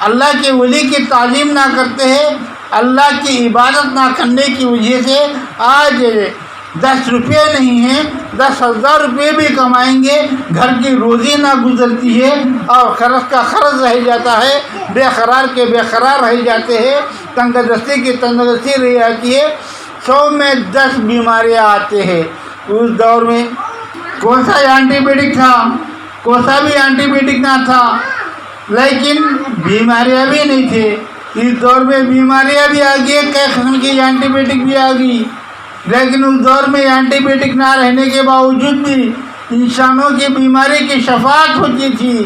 اللہ کے ولی کی تعظیم نہ کرتے ہیں، اللہ کی عبادت نہ کرنے کی وجہ سے آج 10 روپے نہیں ہیں، 10,000 روپے بھی کمائیں گے، گھر کی روزی نہ گزرتی ہے، اور خرچ کا خرچ رہ جاتا ہے، بے قرار کے بے قرار رہ جاتے ہیں، تنگ دستی کی تنگ دستی رہ جاتی ہے۔ 100 میں 10 بیماریاں آتے ہیں۔ اس دور میں کون سا اینٹی بائیوٹک تھا، کون سا بھی اینٹی بائیوٹک نہ تھا، لیکن بیماریاں بھی نہیں تھے۔ اس دور میں بیماریاں بھی آ گئی، کئی قسم کی اینٹی بائیوٹک بھی آ گئی، لیکن اس دور میں اینٹی بائیوٹک نہ رہنے کے باوجود بھی انسانوں کی بیماری کی شفاعت ہوتی تھی۔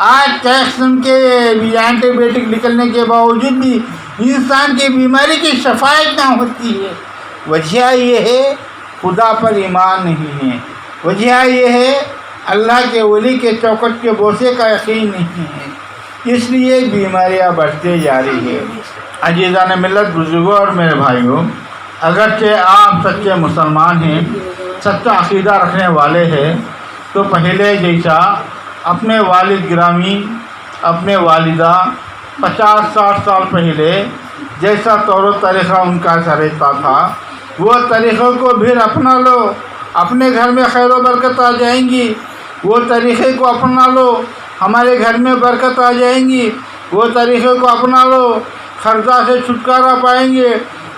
آج کئی قسم کے اینٹی بائیوٹک نکلنے کے باوجود بھی انسان کی بیماری کی شفاعت نہ ہوتی ہے۔ وجہ یہ ہے خدا پر ایمان نہیں ہے، وجہ یہ ہے اللہ کے ولی کے چوکٹ کے بوسے کا یقین نہیں ہے، اس لیے بیماریاں بڑھتے جا رہی ہے۔ عزیزان ملت، بزرگوں اور میرے بھائیوں، اگرچہ آپ سچے مسلمان ہیں، سچا عقیدہ رکھنے والے ہیں، تو پہلے جیسا اپنے والد گرامی، اپنے والدہ 50-60 سال پہلے جیسا طور و طریقہ ان کا رہتا تھا وہ طریقوں کو بھی اپنا لو، اپنے گھر میں خیر و برکت آ جائیں گی۔ وہ طریقے کو اپنا لو، ہمارے گھر میں برکت آ جائیں گی۔ وہ طریقے کو اپنا لو، خرچہ سے چھٹکارا پائیں گے۔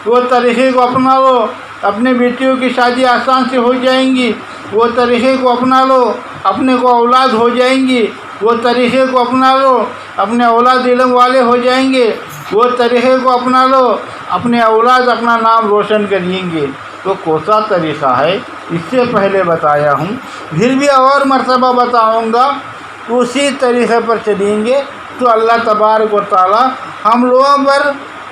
وہ طریقے کو اپنا لو، اپنے بیٹیوں کی شادی آسان سے ہو جائیں گی۔ وہ طریقے کو اپنا لو، اپنے کو اولاد ہو جائیں گی۔ وہ طریقے کو اپنا لو، اپنے اولاد علم والے ہو جائیں گے۔ وہ طریقے کو اپنا لو، اپنے اولاد اپنا نام روشن کریں گے۔ تو کون طریقہ ہے اس سے پہلے بتایا ہوں، پھر بھی اور مرتبہ بتاؤں گا، اسی طریقے پر چلیں گے تو اللہ تبارک و تعالی ہم لوگوں پر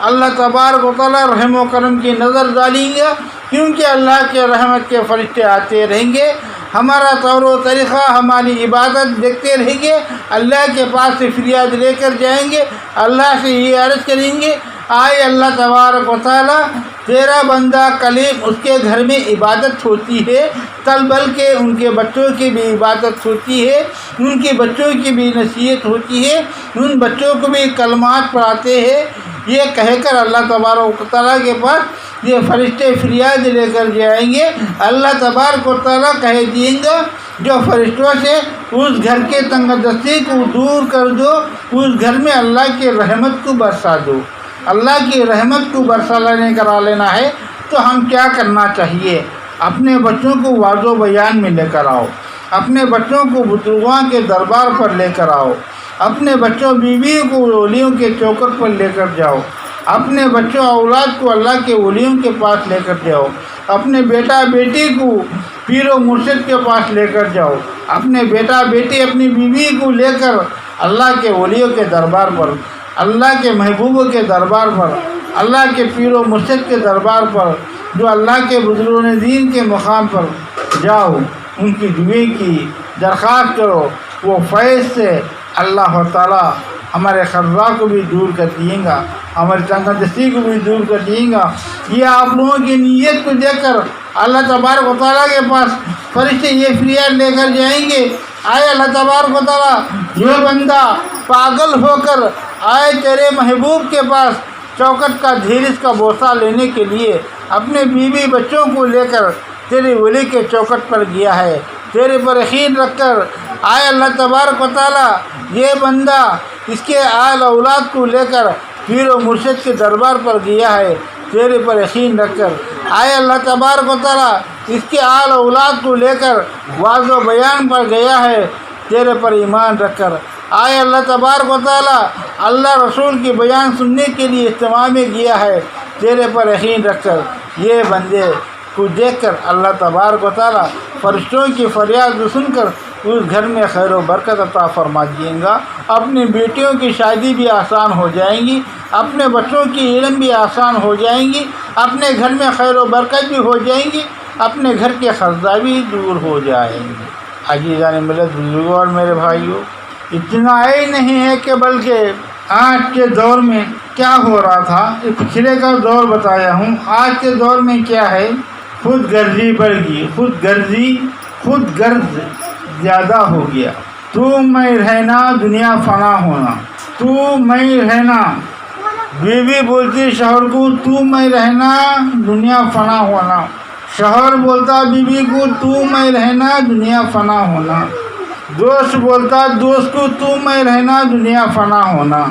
اللہ تبارک و تعالی رحم و کرم کی نظر ڈالیں گے، کیونکہ اللہ کے رحمت کے فرشتے آتے رہیں گے، ہمارا طور و طریقہ ہماری عبادت دیکھتے رہیں گے، اللہ کے پاس سے فریاد لے کر جائیں گے، اللہ سے یہ عرض کریں گے، آئے اللہ تبارک و تعالی تیرا بندہ کلیم اس کے گھر میں عبادت ہوتی ہے، کل بلکہ ان کے بچوں کی بھی عبادت ہوتی ہے، ان کے بچوں کی بھی نصیحت ہوتی ہے، ان بچوں کو بھی کلمات پڑھاتے ہیں۔ یہ کہہ کر اللہ تبارک و تعالیٰ کے پاس یہ فرشتے فریاد لے کر جائیں گے، اللہ تبارک و تعالیٰ کہہ دیں گا جو فرشتوں سے اس گھر کے تنگ دستی کو دور کر دو، اس گھر میں اللہ کی رحمت کو برسا دو۔ اللہ کی رحمت کو برسا لینے کرا لینا ہے تو ہم کیا کرنا چاہیے؟ اپنے بچوں کو واضح و بیان میں لے کر آؤ، اپنے بچوں کو بزرگوں کے دربار پر لے کر آؤ، اپنے بچوں بیوی کو ولیوں کے چوکٹ پر لے کر جاؤ، اپنے بچوں اولاد کو اللہ کے ولیوں کے پاس لے کر جاؤ، اپنے بیٹا بیٹی کو پیر و مرشد کے پاس لے کر جاؤ، اپنے بیٹا بیٹی اپنی بیوی کو لے کر اللہ کے ولیوں کے دربار پر، اللہ کے محبوبوں کے دربار پر، اللہ کے پیر و مرشد کے دربار پر، جو اللہ کے بزرگان دین کے مقام پر جاؤ، ان کی دعائیں کی درخواست کرو، وہ فیض سے اللہ تعالیٰ ہمارے خرا کو بھی دور کر دیں گا، ہماری تنگ دستی کو بھی دور کر دیں گا۔ یہ آپ لوگوں کی نیت کو دیکھ کر اللہ تبارک و تعالیٰ کے پاس فرشتے یہ فریاد لے کر جائیں گے، آئے اللہ تبارک و تعالیٰ یہ بندہ پاگل ہو کر آئے تیرے محبوب کے پاس چوکٹ کا دھیرج کا بوسہ لینے کے لیے، اپنے بیوی بچوں کو لے کر تیرے ولی کے چوکٹ پر گیا ہے، تیرے پر یقین رکھ کر آئے اللہ تبارک و تعالیٰ یہ بندہ اس کے آل اولاد کو لے کر پیر و مرشد کے دربار پر گیا ہے، تیرے پر یقین رکھ کر آئے اللہ تبارک و تعالیٰ اس کے آل اولاد کو لے کر واضح و بیان پر گیا ہے، تیرے پر ایمان رکھ کر آئے اللہ تبارک و تعالیٰ اللہ رسول کی بیان سننے کے لیے اجتماع میں گیا ہے، تیرے پر یقین رکھ کر یہ بندے کو دیکھ کر اللہ تبارک و تعالیٰ فرشتوں کی فریاد سن کر اس گھر میں خیر و برکت عطا فرما دیں گا، اپنی بیٹیوں کی شادی بھی آسان ہو جائیں گی، اپنے بچوں کی علم بھی آسان ہو جائیں گی، اپنے گھر میں خیر و برکت بھی ہو جائیں گی، اپنے گھر کے خرچہ بھی دور ہو جائیں گے۔ عزیزان ملت، بزرگوں اور میرے بھائیوں، اتنا ہی نہیں ہے کہ بلکہ آج کے دور میں کیا ہو رہا تھا، پچھلے کا دور بتایا ہوں، آج کے دور میں کیا ہے، خود غرضی بڑھ گئی، خود غرض زیادہ ہو گیا، تو میں رہنا دنیا فنا ہونا، تو میں رہنا، بیوی بولتی شوہر کو تو میں رہنا دنیا فنا ہونا، شوہر بولتا بیوی کو تو میں رہنا دنیا فنا ہونا، دوست بولتا دوست کو تو میں رہنا دنیا فنا ہونا،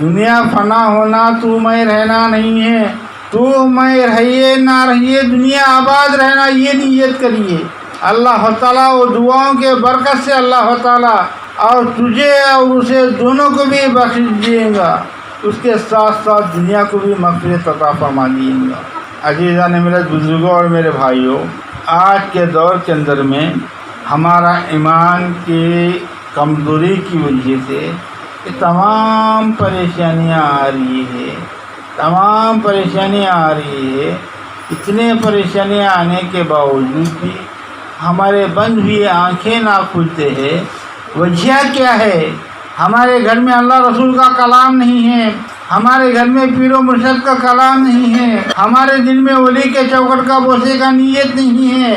دنیا فنا ہونا تو میں رہنا نہیں ہے، تو میں رہیے نہ رہیے دنیا آباد رہنا، یہ نیت کریے۔ اللہ تعالیٰ وہ دعاؤں کے برکت سے اللہ تعالیٰ اور تجھے اور اسے دونوں کو بھی بخش دیں گا، اس کے ساتھ ساتھ دنیا کو بھی مغفرت عطا فرما دیں گا۔ عزیزان ملت، بزرگوں اور میرے بھائیوں، آج کے دور کے اندر میں ہمارا ایمان کی کمزوری کی وجہ سے یہ تمام پریشانیاں آ رہی ہے، اتنے پریشانیاں آنے کے باوجود بھی ہمارے بند ہوئے آنکھیں نہ کھلتے ہیں۔ وجہ کیا ہے؟ ہمارے گھر میں اللہ رسول کا کلام نہیں ہے، ہمارے گھر میں پیر و مرشد کا کلام نہیں ہے، ہمارے دل میں ولی کے چوکٹ کا بوسے کا نیت نہیں ہے،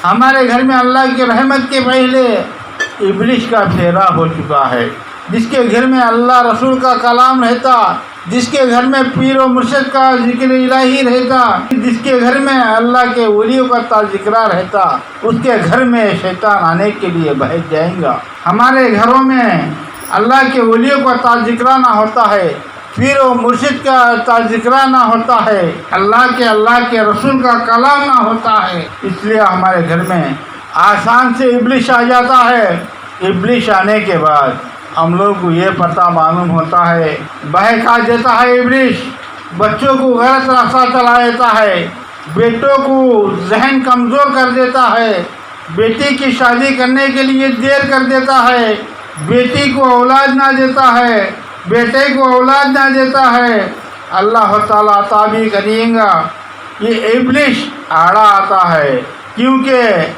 ہمارے گھر میں اللہ کی رحمت کے پہلے ابلیس کا پھیرا ہو چکا ہے۔ جس کے گھر میں اللہ رسول کا کلام رہتا، جس کے گھر میں پیر و مرشد کا ذکر الہی رہتا، جس کے گھر میں اللہ کے ولیوں کا تذکرہ رہتا، اس کے گھر میں شیطان آنے کے لیے بہت جائیں گا۔ ہمارے گھروں میں اللہ کے ولیوں کا تذکرہ نہ ہوتا ہے، پیر و مرشد کا تذکرہ نہ ہوتا ہے، اللہ کے رسول کا کلام نہ ہوتا ہے، اس لیے ہمارے گھر میں آسان سے ابلیس آ جاتا ہے۔ ابلیس آنے کے بعد ہم لوگ کو یہ پتہ معلوم ہوتا ہے، بہکا دیتا ہے ابلیس، بچوں کو غلط راستہ چلا دیتا ہے، بیٹوں کو ذہن کمزور کر دیتا ہے، بیٹی کی شادی کرنے کے لیے دیر کر دیتا ہے، بیٹی کو اولاد نہ دیتا ہے، بیٹے کو اولاد نہ دیتا ہے۔ اللہ تعالیٰ عطا بھی کریں گا۔ یہ ابلیس آڑا آتا ہے کیونکہ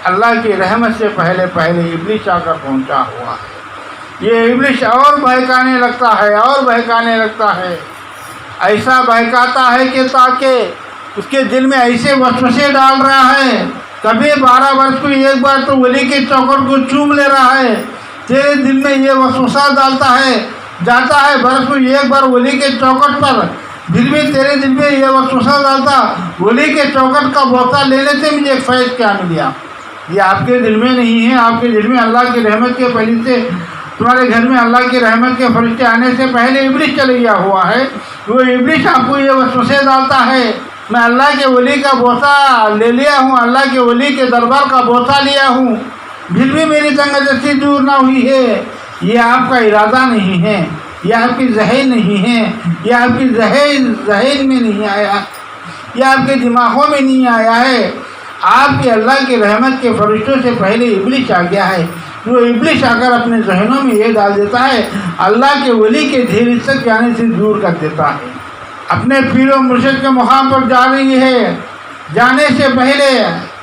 اللہ کی رحمت سے پہلے ابلیس آ کر پہنچا ہوا ہے۔ یہ ابلیس اور بہکانے لگتا ہے، ایسا بہکاتا ہے کہ تاکہ اس کے دل میں ایسے وسوسے ڈال رہا ہے، کبھی 12 برس کو ایک بار تو ولی کے چوکٹ کو چوم لے رہا ہے، تیرے دل میں یہ وسوسہ ڈالتا ہے، جاتا ہے برس کو ایک بار ولی کے چوکٹ پر، پھر بھی تیرے دل میں یہ وسوسہ ڈالتا، ولی کے چوکٹ کا بوسہ لینے سے مجھے ایک فیض کیا ملیا۔ یہ آپ کے دل میں نہیں ہے، آپ کے دل میں اللہ کی رحمت کے فرشتے، تمہارے گھر میں اللہ کی رحمت کے فرشتے آنے سے پہلے ابلیس چلے گیا ہوا ہے۔ وہ ابلیس آپ کو یہ وسوسے ڈالتا ہے، میں اللہ کے ولی کا بوسہ لے لیا ہوں، اللہ کے ولی کے دربار کا بوسہ لیا ہوں، پھر بھی میری تنگ دستی دور نہ ہوئی ہے۔ یہ آپ کا ارادہ نہیں ہے، یہ آپ کی ذہن نہیں ہے، یہ آپ کی ذہن میں نہیں آیا، یہ آپ کے دماغوں میں نہیں آیا ہے۔ آپ کے اللہ کی رحمت کے فرشتوں سے پہلے ابلیس آ گیا ہے۔ وہ ابلیس آ کر اپنے ذہنوں میں یہ ڈال دیتا ہے، اللہ کے ولی کے دھیر تک جانے سے دور کر دیتا ہے۔ اپنے پیر و مرشد کے مقام پر جا رہی ہے، جانے سے پہلے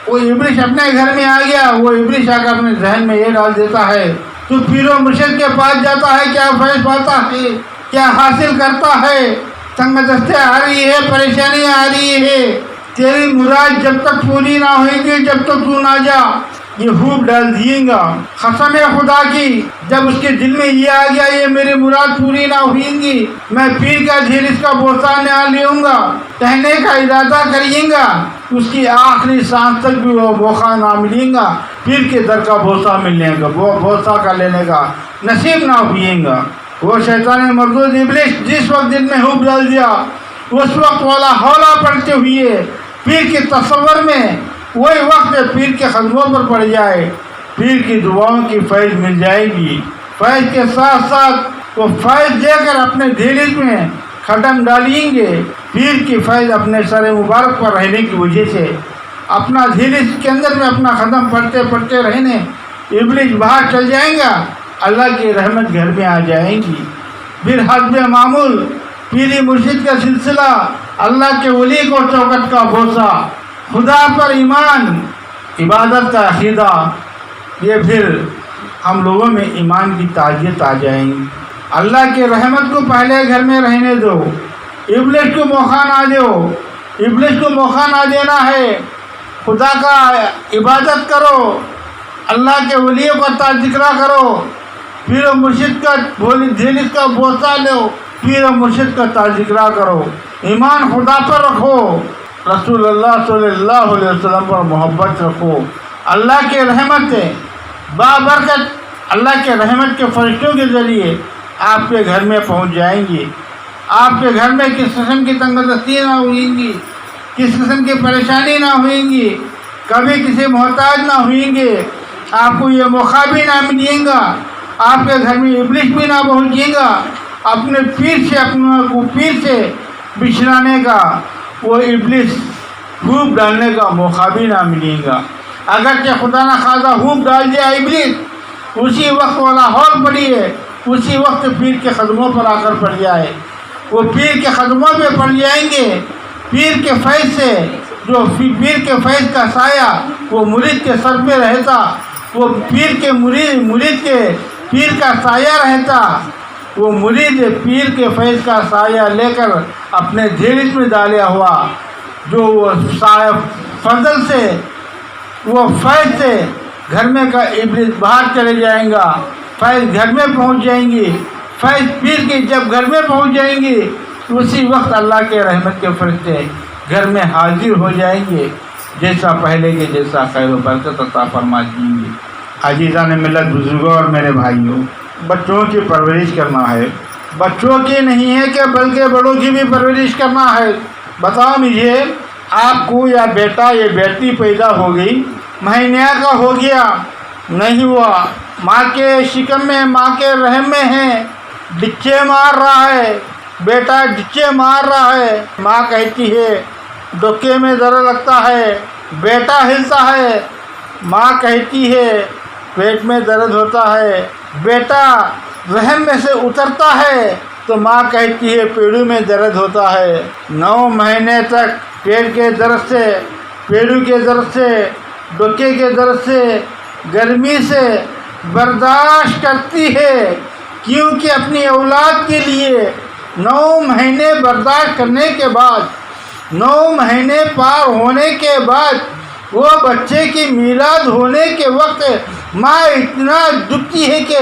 وہ ابلیس اپنے گھر میں آ گیا، وہ ابلیس آ کر اپنے ذہن میں یہ ڈال دیتا ہے، تو پیر و مرشد کے پاس جاتا ہے، کیا فیض پاتا ہے، کیا حاصل کرتا ہے؟ تنگ دستی آ رہی ہے، پریشانیاں آ رہی ہے، تیری مراد جب تک پوری نہ ہوئے گی جب تک تو نہ جا، یہ خوب ڈال دیے گا۔ قسم خدا کی، جب اس کے دل میں یہ آ گیا یہ میری مراد پوری نہ ہوئیں گی، میں پیر کا جھیلس کا بوسہ نہ لیوں گا، کہنے کا ارادہ کریے گا، اس کی آخری سانس تک بھی وہ موقع نہ ملے گا، پیر کے در کا بوسہ ملنے کا، بوسہ کا لینے کا نصیب نہ ہوئے گا۔ وہ شیطان مردود ابلیس جس وقت دل میں خوب ڈال دیا، اس وقت والا ہولا پڑھتے ہوئے پیر کے تصور میں وہی وقت پیر کے قدموں پر پڑ جائے، پیر کی دعاؤں کی فیض مل جائے گی۔ فیض کے ساتھ ساتھ وہ فیض دے کر اپنے دھیرج میں قدم ڈالیں گے، پیر کی فیض اپنے سر مبارک پر رہنے کی وجہ سے اپنا دھیرج کے اندر میں اپنا قدم پڑھتے رہنے ابلیس باہر چل جائیں گا، اللہ کی رحمت گھر میں آ جائیں گی۔ پھر حسب معمول پیری مرشد کا سلسلہ، اللہ کے ولی کو چوکٹ کا بوسہ، خدا پر ایمان، عبادت کا عقیدہ، یہ پھر ہم لوگوں میں ایمان کی تعزیت آ جائیں گی۔ اللہ کے رحمت کو پہلے گھر میں رہنے دو، ابلیس کو موقع نہ دو، ابلیس کو موقع نہ دینا ہے، خدا کا عبادت کرو، اللہ کے ولیوں کا تذکرہ کرو، پیر و مرشد کا دھیلس کا بوسہ لو، پیر و مرشد کا تذکرہ کرو، ایمان خدا پر رکھو، رسول اللہ صلی اللہ علیہ وسلم پر محبت رکھو۔ اللہ کے رحمت سے بابرکت، اللہ کے رحمت کے فرشتوں کے ذریعے آپ کے گھر میں پہنچ جائیں گی۔ آپ کے گھر میں کس قسم کی تنگ دستی نہ ہوئیں گی، کس قسم کی پریشانی نہ ہوئیں گی، کبھی کسی محتاج نہ ہوئیں گے، آپ کو یہ موقع بھی نہ ملے گا، آپ کے گھر میں ابلیس بھی نہ پہنچے گا، اپنے پیر سے بچھڑانے کا، وہ ابلیس خوب ڈالنے کا موقع بھی نہ ملے گا۔ اگرچہ خدا نہ خواستہ خوب ڈال دیا ابلیس، اسی وقت والا ہول پڑی ہے، اسی وقت پیر کے قدموں پر آ کر پڑ جائے، وہ پیر کے قدموں پہ پڑ جائیں گے، پیر کے فیض سے، جو پیر کے فیض کا سایہ وہ مرید کے سر پہ رہتا، وہ مرید کے پیر کا سایہ رہتا، وہ مرید پیر کے فیض کا سایہ لے کر اپنے دھیرج میں ڈالیا ہوا، جو وہ سایہ فضل سے، وہ فیض سے گھر میں کا ابلیس باہر چلے جائیں گا، فیض گھر میں پہنچ جائیں گی، فیض پیر کی جب گھر میں پہنچ جائیں گی اسی وقت اللہ کے رحمت کے فرشتے گھر میں حاضر ہو جائیں گے، جیسا پہلے کے جیسا خیر و برکت عطا فرما دیں گے۔ عزیزان ملت، بزرگوں اور میرے بھائیوں، بچوں کی پرورش کرنا ہے، بچوں کی نہیں ہے کہ بلکہ بڑوں کی بھی پرورش کرنا ہے۔ بتاؤ مجھے، آپ کو یا بیٹا یا بیٹی پیدا ہو گئی، مہینے کا ہو گیا، نہیں ہوا، ماں کے شکم میں، ماں کے رحم میں ہے، ڈچے مار رہا ہے، بیٹا ڈچے مار رہا ہے، ماں کہتی ہے ڈوکے میں درد لگتا ہے، بیٹا ہلتا ہے، ماں کہتی ہے پیٹ میں درد ہوتا ہے، بیٹا رحم میں سے اترتا ہے تو ماں کہتی ہے پیڑو میں درد ہوتا ہے۔ 9 مہینے تک پیٹ کے درد سے، پیڑو کے درد سے، ڈوکے کے درد سے، گرمی سے برداشت کرتی ہے، کیونکہ اپنی اولاد کے لیے 9 مہینے برداشت کرنے کے بعد، 9 مہینے پار ہونے کے بعد، وہ بچے کی میلاد ہونے کے وقت ماں اتنا دکھتی ہے کہ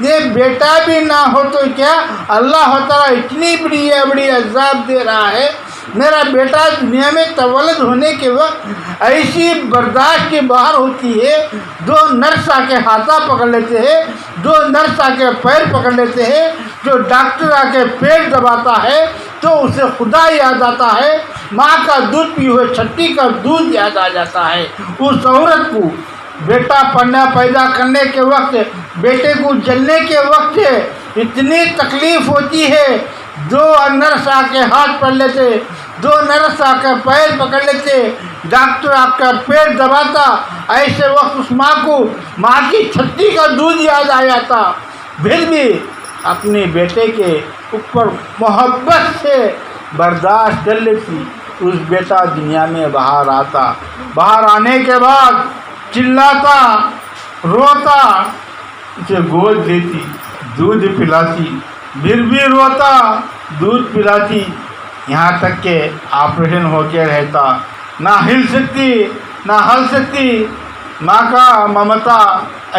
یہ بیٹا بھی نہ ہو تو کیا، اللہ تعالیٰ اتنی بڑی عذاب دے رہا ہے، میرا بیٹا دنیا میں تولد ہونے کے وقت ایسی برداشت کی باہر ہوتی ہے۔ 2 نرس آ کے ہاتھا پکڑ لیتے ہیں، 2 نرس آ کے پیر پکڑ لیتے ہیں، جو ڈاکٹر آ کے پیٹ دباتا ہے تو اسے خدا یاد آتا ہے، ماں کا دودھ پی ہوئے چھٹی کا دودھ یاد آ جاتا ہے۔ اس عورت کو بیٹا پڑھنا پیدا کرنے کے وقت، بیٹے کو جلنے کے وقت اتنی تکلیف ہوتی ہے، 2 نرس آ کے ہاتھ پکڑ لیتے، 2 نرس آ کر پیر پکڑ لیتے، ڈاکٹر آ کر پیٹ دباتا، ایسے وقت اس ماں کو ماں کی چھٹی کا دودھ یاد آ جاتا، پھر بھی اپنے بیٹے کے اوپر محبت سے برداشت کر لیتی۔ اس بیٹا دنیا میں باہر آتا، باہر آنے کے بعد چلاتا، روتا، اسے گود لیتی، دودھ پلاتی، پھر بھی روتا، دودھ پلاتی، یہاں تک کہ آپریشن ہو کے رہتا، نہ ہل سکتی نہ ہل سکتی، ماں کا ممتا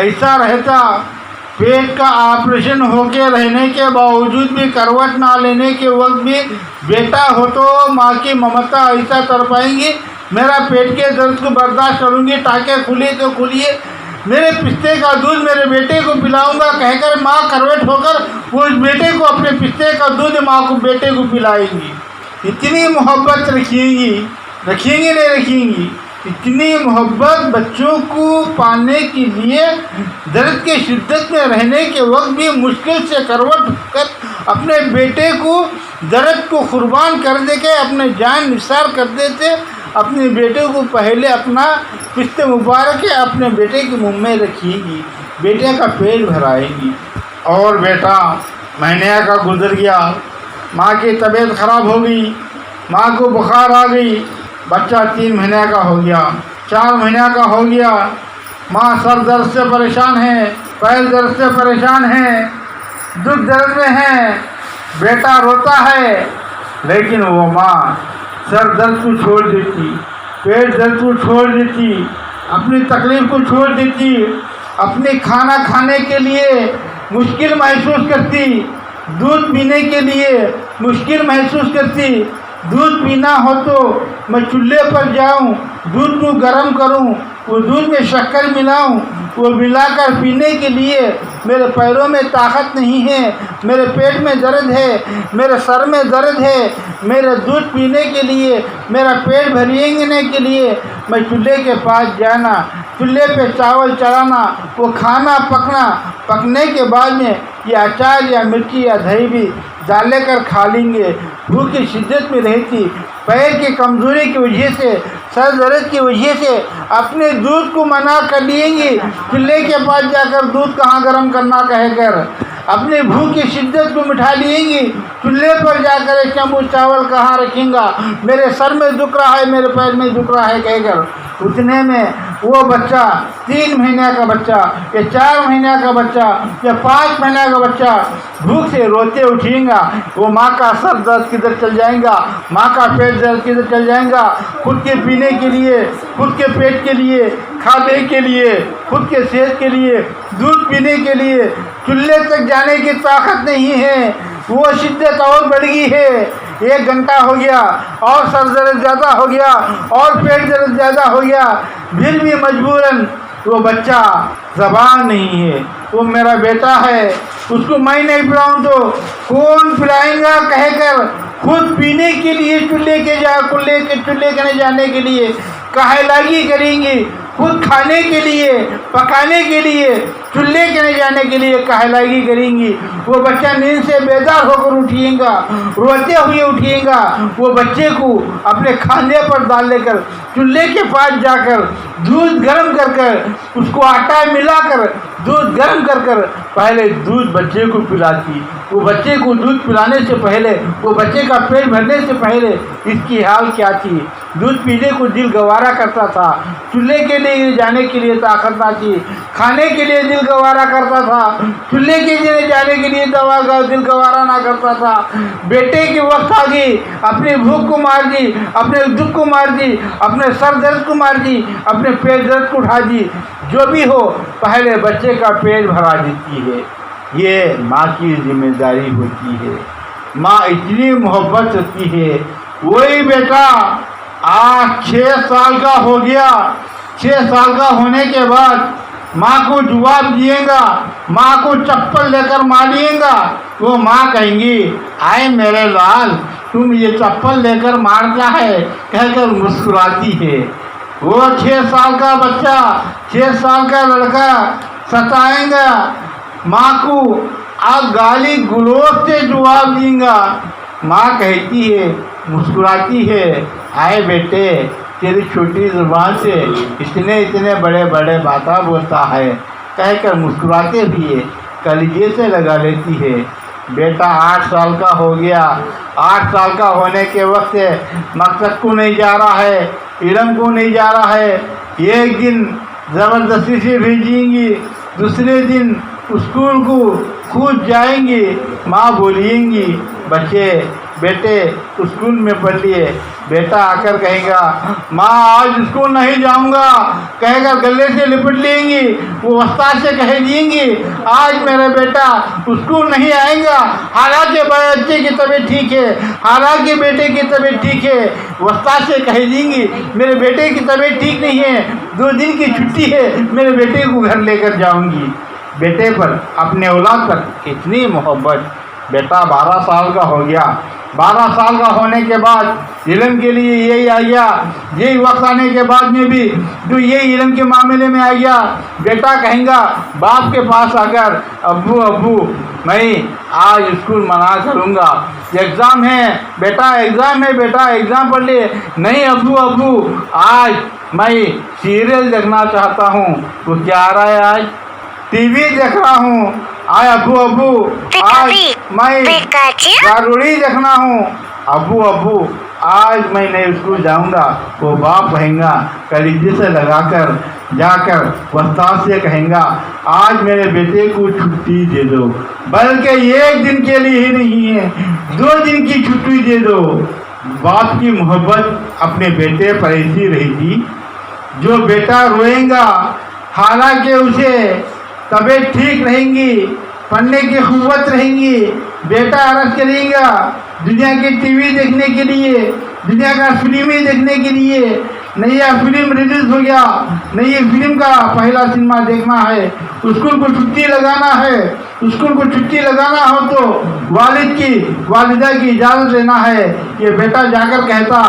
ایسا رہتا، پیٹ کا آپریشن ہو کے رہنے کے باوجود بھی، کروٹ نہ لینے کے وقت بھی، بیٹا ہو تو ماں کی ممتا ایسا تڑپائیں گی، میرا پیٹ کے درد کو برداشت کروں گی، ٹانکے کھلی تو کھلیے، میرے پستے کا دودھ میرے بیٹے کو پلاؤں گا کہہ کر ماں کروٹ ہو کر وہ اس بیٹے کو اپنے پستے کا دودھ ماں کو بیٹے کو پلائیں گی۔ اتنی محبت رکھیں گی نہیں رکھیں گی، اتنی محبت بچوں کو پالنے کے لیے درد کے شدت میں رہنے کے وقت بھی مشکل سے کروٹ کر اپنے بیٹے کو درد کو قربان کر دے کے اپنے جان نثار کر دیتے، اپنے بیٹے کو پہلے اپنا پشت مبارک اپنے بیٹے کے منہ میں رکھیں گی، بیٹے کا پیٹ بھرائیں گی۔ اور بیٹا مہینے کا گزر گیا، ماں کی طبیعت خراب ہو گئی، ماں کو بخار آ گئی، بچہ 3 مہینے کا ہو گیا، 4 مہینے کا ہو گیا، ماں سر درد سے پریشان ہے، پیر درد سے پریشان ہے، دکھ درد میں ہے، بیٹا روتا ہے، لیکن وہ ماں سر درد کو چھوڑ دیتی، پیٹ درد کو چھوڑ دیتی، اپنی تکلیف کو چھوڑ دیتی، اپنے کھانا کھانے کے لیے مشکل محسوس کرتی، دودھ پینے کے لیے مشکل محسوس کرتی، دودھ پینا ہو تو میں چولہے پر جاؤں، دودھ کو گرم کروں، وہ دودھ میں شکر ملاؤں، وہ ملا کر پینے کے لیے میرے پیروں میں طاقت نہیں ہے، میرے پیٹ میں درد ہے، میرے سر میں درد ہے، میرے دودھ پینے کے لیے، میرا پیٹ بھرنے کے لیے میں چولہے کے پاس جانا، چولہے پہ چاول چڑھانا، وہ کھانا پکنے کے بعد میں یہ اچار یا مرچی یا دہی بھی ڈالے کر کھا لیں گے، بھوک کی شدت میں رہتی، پیر کی کمزوری کی وجہ سے، سر درد کی وجہ سے اپنے دودھ کو منع کر لیں گی، چولہے کے پاس جا کر دودھ کہاں گرم کرنا کہہ کر اپنے بھوک کی شدت کو مٹھا لیں گی، چولہے پر جا کر ایک چمچ چاول کہاں رکھیں گا، میرے سر میں دکھ رہا ہے، میرے پیر میں دکھ رہا ہے کہہ کر اتنے میں وہ بچہ 3 مہینے کا بچہ یا 4 مہینے کا بچہ یا 5 مہینے کا بچہ بھوک سے روتے اٹھیں گا، وہ ماں کا سر درد کدھر چل جائیں گا، ماں کا پیٹ درد کدھر چل جائیں گا، خود کے پینے کے لیے، خود کے پیٹ کے لیے، کھانے کے لیے، خود کے صحت کے لیے، دودھ پینے کے لیے چولہے تک جانے کی طاقت نہیں ہے، وہ شدت اور بڑھ گئی ہے، 1 گھنٹہ ہو گیا اور سر درد زیادہ ہو گیا اور پیٹ درد زیادہ ہو گیا، پھر بھی مجبوراً وہ بچہ زبان نہیں ہے، وہ میرا بیٹا ہے، اس کو میں نہیں پلاؤں تو کون پلائیں گا کہہ کر خود پینے کے لیے چولہے کے جانے کے لیے کہے لاگی کریں گی، خود کھانے کے لیے پکانے کے لیے چولہے کے نہیں جانے کے لیے کہلاگی کریں گی۔ وہ بچہ نیند سے بیدار ہو کر اٹھیں گا، روتے ہوئے اٹھیں گا، وہ بچے کو اپنے کھانے پر ڈال لے کر چولہے کے پاس جا کر دودھ گرم کر کر اس کو آٹا ملا کر دودھ گرم کر کر پہلے دودھ بچے کو پلاتی۔ وہ بچے کو دودھ پلانے سے پہلے، وہ بچے کا پیٹ بھرنے سے پہلے اس کی حال کیا تھی؟ دودھ پینے کو دل گوارا کرتا تھا، چولہے کے لیے جانے کے لیے طاقت نہ تھی، کھانے کے لیے دل گوارا کرتا تھا، چولہے کے لیے جانے کے لیے دل گوارا نہ کرتا تھا۔ بیٹے کی وقت آ گئی، اپنی بھوک کو مار دی، اپنے دکھ کو مار دی، اپنے سر درد کو مار دی، اپنے پیٹ درد کو اٹھا دی، جو بھی ہو پہلے بچے کا پیٹ بھرا دیتی ہے۔ یہ ماں کی ذمہ داری ہوتی ہے، ماں اتنی محبت کرتی ہے۔ وہی بیٹا آج 6 سال کا ہو گیا، 6 سال کا ہونے کے بعد ماں کو جواب دیے گا، ماں کو چپل لے کر ماریے گا، وہ ماں کہیں گی آئے میرے لال تم یہ چپل لے کر مارتا ہے کہہ کر مسکراتی ہے۔ وہ 6 سال کا بچہ، 6 سال کا لڑکا ستائیں گا ماں کو، آپ گالی گلوچ سے جواب دیں گا، ماں کہتی ہے مسکراتی ہے آئے بیٹے تیری چھوٹی زبان سے اتنے بڑے بڑے باتیں بولتا ہے کہہ کر مسکراتے بھی ہے، کلیجے سے لگا لیتی ہے۔ بیٹا 8 سال کا ہو گیا، 8 سال کا ہونے کے وقت مقصد کو نہیں جا رہا ہے، علم کو نہیں جا رہا ہے، ایک دن زبردستی سے بھیجیں گی، دوسرے دن اسکول کو خود جائیں گی، ماں بولیں گی بچے بیٹے اسکول میں پڑھ لیے، بیٹا آ کر کہے گا ماں آج اسکول نہیں جاؤں گا کہے گا، گلے سے لپٹ لیں گی، وہ استاد سے کہہ دیں گی آج میرا بیٹا اسکول نہیں آئے گا، حالانکہ بچے کی طبیعت ٹھیک ہے، حالانکہ بیٹے کی طبیعت ٹھیک ہے، استاد سے کہہ دیں گی میرے بیٹے کی طبیعت ٹھیک نہیں ہے، 2 دن کی چھٹی ہے، میرے بیٹے کو گھر لے کر جاؤں گی۔ بیٹے پر اپنے اولاد پر اتنی محبت۔ بیٹا 12 سال کا ہو گیا، 12 سال کا ہونے کے بعد علم کے لیے یہی آ گیا، یہی وقت آنے کے بعد میں بھی جو یہی علم کے معاملے میں آ گیا، بیٹا کہیں گا باپ کے پاس آ کر ابو میں آج اسکول منع کروں گا، ایگزام ہے بیٹا، ایگزام ہے بیٹا، ایگزام پڑھ لے، نہیں ابو آج میں سیریل دیکھنا چاہتا ہوں، تو کیا آ رہا ہے آج ٹی وی دیکھ رہا ہوں، آئے ابو آج میں ضروری دیکھنا ہوں، ابو آج میں نہیں اسکول جاؤں گا۔ وہ باپ کہیں گا کلیجے سے لگا کر جا کر استاد سے کہیں گا آج میرے بیٹے کو چھٹی دے دو، بلکہ 1 دن کے لیے ہی نہیں ہے 2 دن کی چھٹی دے دو۔ باپ کی محبت اپنے بیٹے پر ایسی رہی تھی، جو بیٹا روئے گا حالانکہ اسے طبیعت ٹھیک رہیں گی، پڑھنے کی قوت رہیں گی، بیٹا عرض کرے گا دنیا کی ٹی وی دیکھنے کے لیے، دنیا کا فلمیں دیکھنے کے لیے، نیا فلم ریلیز ہو گیا، نئی فلم کا پہلا سنیما دیکھنا ہے، اسکول کو چھٹی لگانا ہے، اسکول کو چھٹی لگانا ہو تو والدہ کی اجازت لینا ہے۔ یہ بیٹا جا کر کہتا،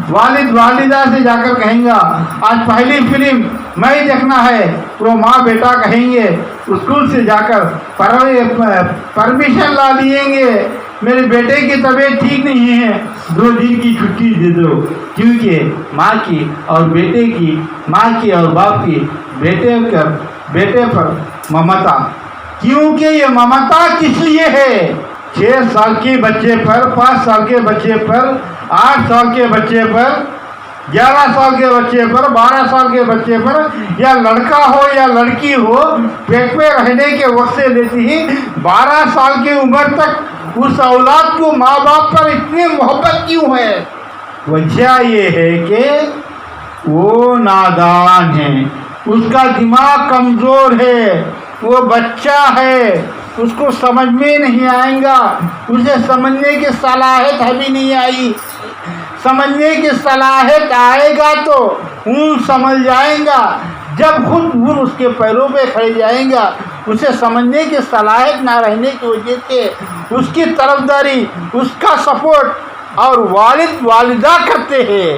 والدہ سے جا کر کہیں گا آج پہلی فلم میں دیکھنا ہے، وہ ماں بیٹا کہیں گے اسکول سے جا کر پرمیشن لا لیں گے، میرے بیٹے کی طبیعت ٹھیک نہیں ہے 2 دن کی چھٹی دے دو، کیونکہ ماں کی اور بیٹے کی، ماں کی اور باپ کی بیٹے پر ممتا، کیونکہ یہ ممتا کس لیے ہے؟ 6 سال کے بچے پر، 5 سال کے بچے پر، 8 سال کے بچے پر، 11 سال کے بچے پر، 12 سال کے بچے پر، یا لڑکا ہو یا لڑکی ہو، پیٹ میں رہنے کے وقت سے لیتی ہی 12 سال کی عمر تک اس اولاد کو ماں باپ پر اتنی محبت کیوں ہے؟ وجہ یہ ہے کہ وہ نادان ہے، اس کا دماغ کمزور ہے، وہ بچہ ہے، اس کو سمجھ میں نہیں آئے گا، اسے سمجھنے کی صلاحیت ابھی نہیں آئی، سمجھنے کی صلاحیت آئے گا تو اون سمجھ جائیں گا، جب خود اون اس کے پیروں پہ کھڑے جائیں گا، اسے سمجھنے کی صلاحیت نہ رہنے کی وجہ سے اس کی طرفداری، اس کا سپورٹ اور والد والدہ کرتے ہیں،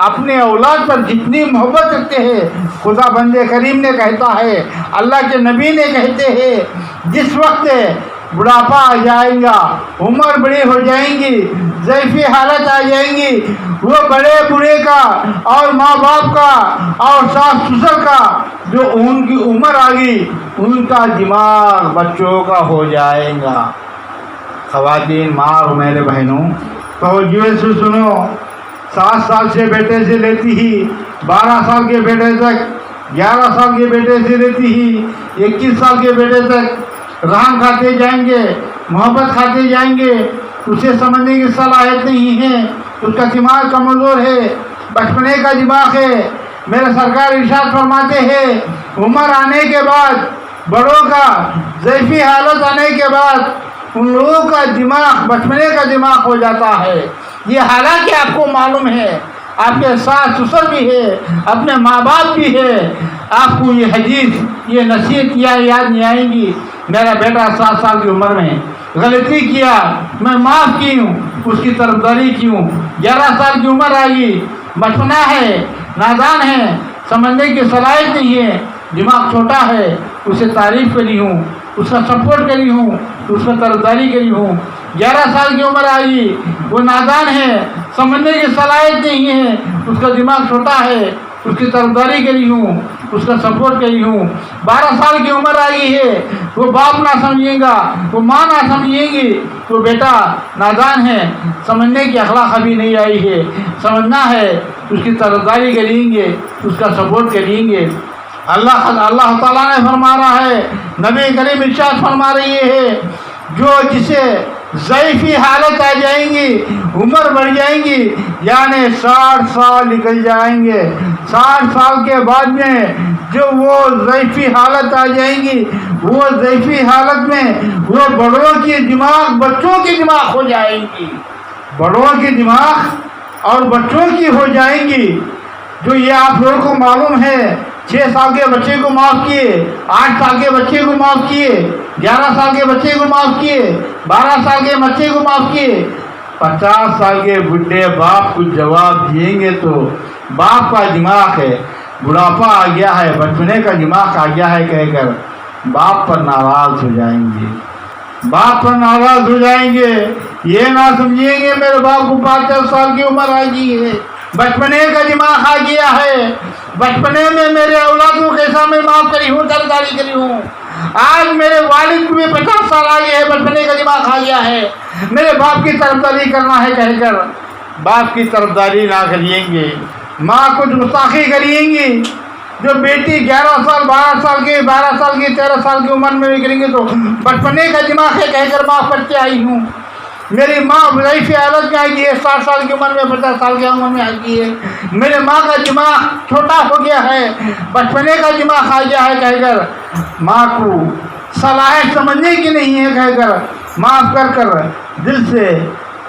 اپنے اولاد پر جتنی محبت رکھتے ہیں، خدا بند کریم نے کہتا ہے، اللہ کے نبی نے کہتے ہیں، جس وقت بڑھاپا آ جائے گا، عمر بڑی ہو جائیں گی، ضعیفی حالت آ جائیں گی، وہ بڑے بوڑھے کا اور ماں باپ کا اور ساس سسر کا جو ان کی عمر آ گئی، ان کا دماغ بچوں کا ہو جائے گا۔ خواتین، ماں اور میرے بہنوں، توجہ سے سنو، 7 سال سے بیٹے سے لیتی ہی 12 سال کے بیٹے تک، 11 سال کے بیٹے سے لیتی ہی 21 سال کے بیٹے تک رحم کھاتے جائیں گے، محبت کھاتے جائیں گے، اسے سمجھنے کی صلاحیت نہیں ہے، اس کا دماغ کمزور ہے، بچپنے کا دماغ ہے۔ میرے سرکار ارشاد فرماتے ہیں، عمر آنے کے بعد، بڑوں کا ضعیفی حالت آنے کے بعد ان لوگوں کا دماغ بچپنے کا دماغ ہو جاتا ہے۔ یہ حالانکہ آپ کو معلوم ہے، آپ کے ساس سسر بھی ہے، اپنے ماں باپ بھی ہے، آپ کو یہ حدیث، یہ نصیحت یاد نہیں آئیں گی۔ میرا بیٹا 7 سال کی عمر میں غلطی کیا، میں معاف کی ہوں، اس کی طرفداری کی ہوں۔ 11 سال کی عمر آئی، بچپنا ہے، نادان ہے، سمجھنے کی صلاحیت نہیں ہے، دماغ چھوٹا ہے، اسے تعریف کری ہوں، اس کا سپورٹ کری ہوں، اس کا طرفداری کری ہوں۔ 11 سال کی عمر آئی، وہ نادان ہے، سمجھنے کی صلاحیت نہیں ہے، اس کا دماغ چھوٹا ہے، اس کی طرفداری کری ہوں، اس کا سپورٹ کری ہوں۔ 12 سال کی عمر آئی ہے، وہ باپ نہ سمجھے گا، وہ ماں نہ سمجھے گی، وہ بیٹا نادان ہے، سمجھنے کی اخلاق ابھی نہیں آئی ہے، سمجھنا ہے، اس کی طرفداری کریں گے، اس کا سپورٹ کریں گے۔ اللہ تعالیٰ نے فرما رہا ہے، نبی کریم ارشاد فرما رہی ہے، جو جسے ضعیفی حالت آ جائیں گی، عمر بڑھ جائیں گی، یعنی 60 سال نکل جائیں گے، 60 سال کے بعد میں جو وہ ضعیفی حالت آ جائیں گی، وہ ضعیفی حالت میں وہ بڑوں کی دماغ بچوں کی دماغ ہو جائیں گی، بڑوں کی دماغ اور بچوں کی ہو جائیں گی۔ جو یہ آپ لوگوں کو معلوم ہے، 6 سال کے بچے کو معاف کیے، 8 سال کے بچے کو معاف کیے، 11 سال کے بچے کو معاف کیے، 12 سال کے بچے کو معاف کیے، 50 سال کے بڈھے باپ کو جواب دیں گے تو باپ کا دماغ ہے، بڑھاپا آ گیا ہے، بچپنے کا دماغ آ گیا ہے کہہ کر باپ پر ناراض ہو جائیں گے، باپ پر ناراض ہو جائیں گے، یہ نہ سمجھیں گے میرے باپ کو 65 سال کی عمر آ گئی ہے، بچپنے کا دماغ آ گیا ہے، بچپنے میں میرے اولاد کو کیسا میں معاف کری ہوں، طرفداری کری ہوں، آج میرے والد کو بھی 50 سال آ گئے ہیں، بچپنے کا دماغ آ گیا ہے، میرے باپ کی طرفداری کرنا ہے کہہ کر باپ کی طرفداری نہ کریں گے، ماں کچھ گستاخی کریں گی۔ جو بیٹی 11 سال 12 سال کی 12 سال کی 13 سال کی عمر میں بھی کریں گے تو بچپنے کا دماغ ہے کہہ کر معاف کرتے آئی ہوں۔ میری ماں ضعیفی حالت میں آ گئی ہے، 60 سال کی عمر میں 50 سال کی عمر میں آ گئی ہے، میرے ماں کا دماغ چھوٹا ہو گیا ہے، بچپنے کا دماغ آ گیا ہے کہہ کر ماں کو صلاحیت سمجھنے کی نہیں ہے کہہ کر معاف کر دل سے،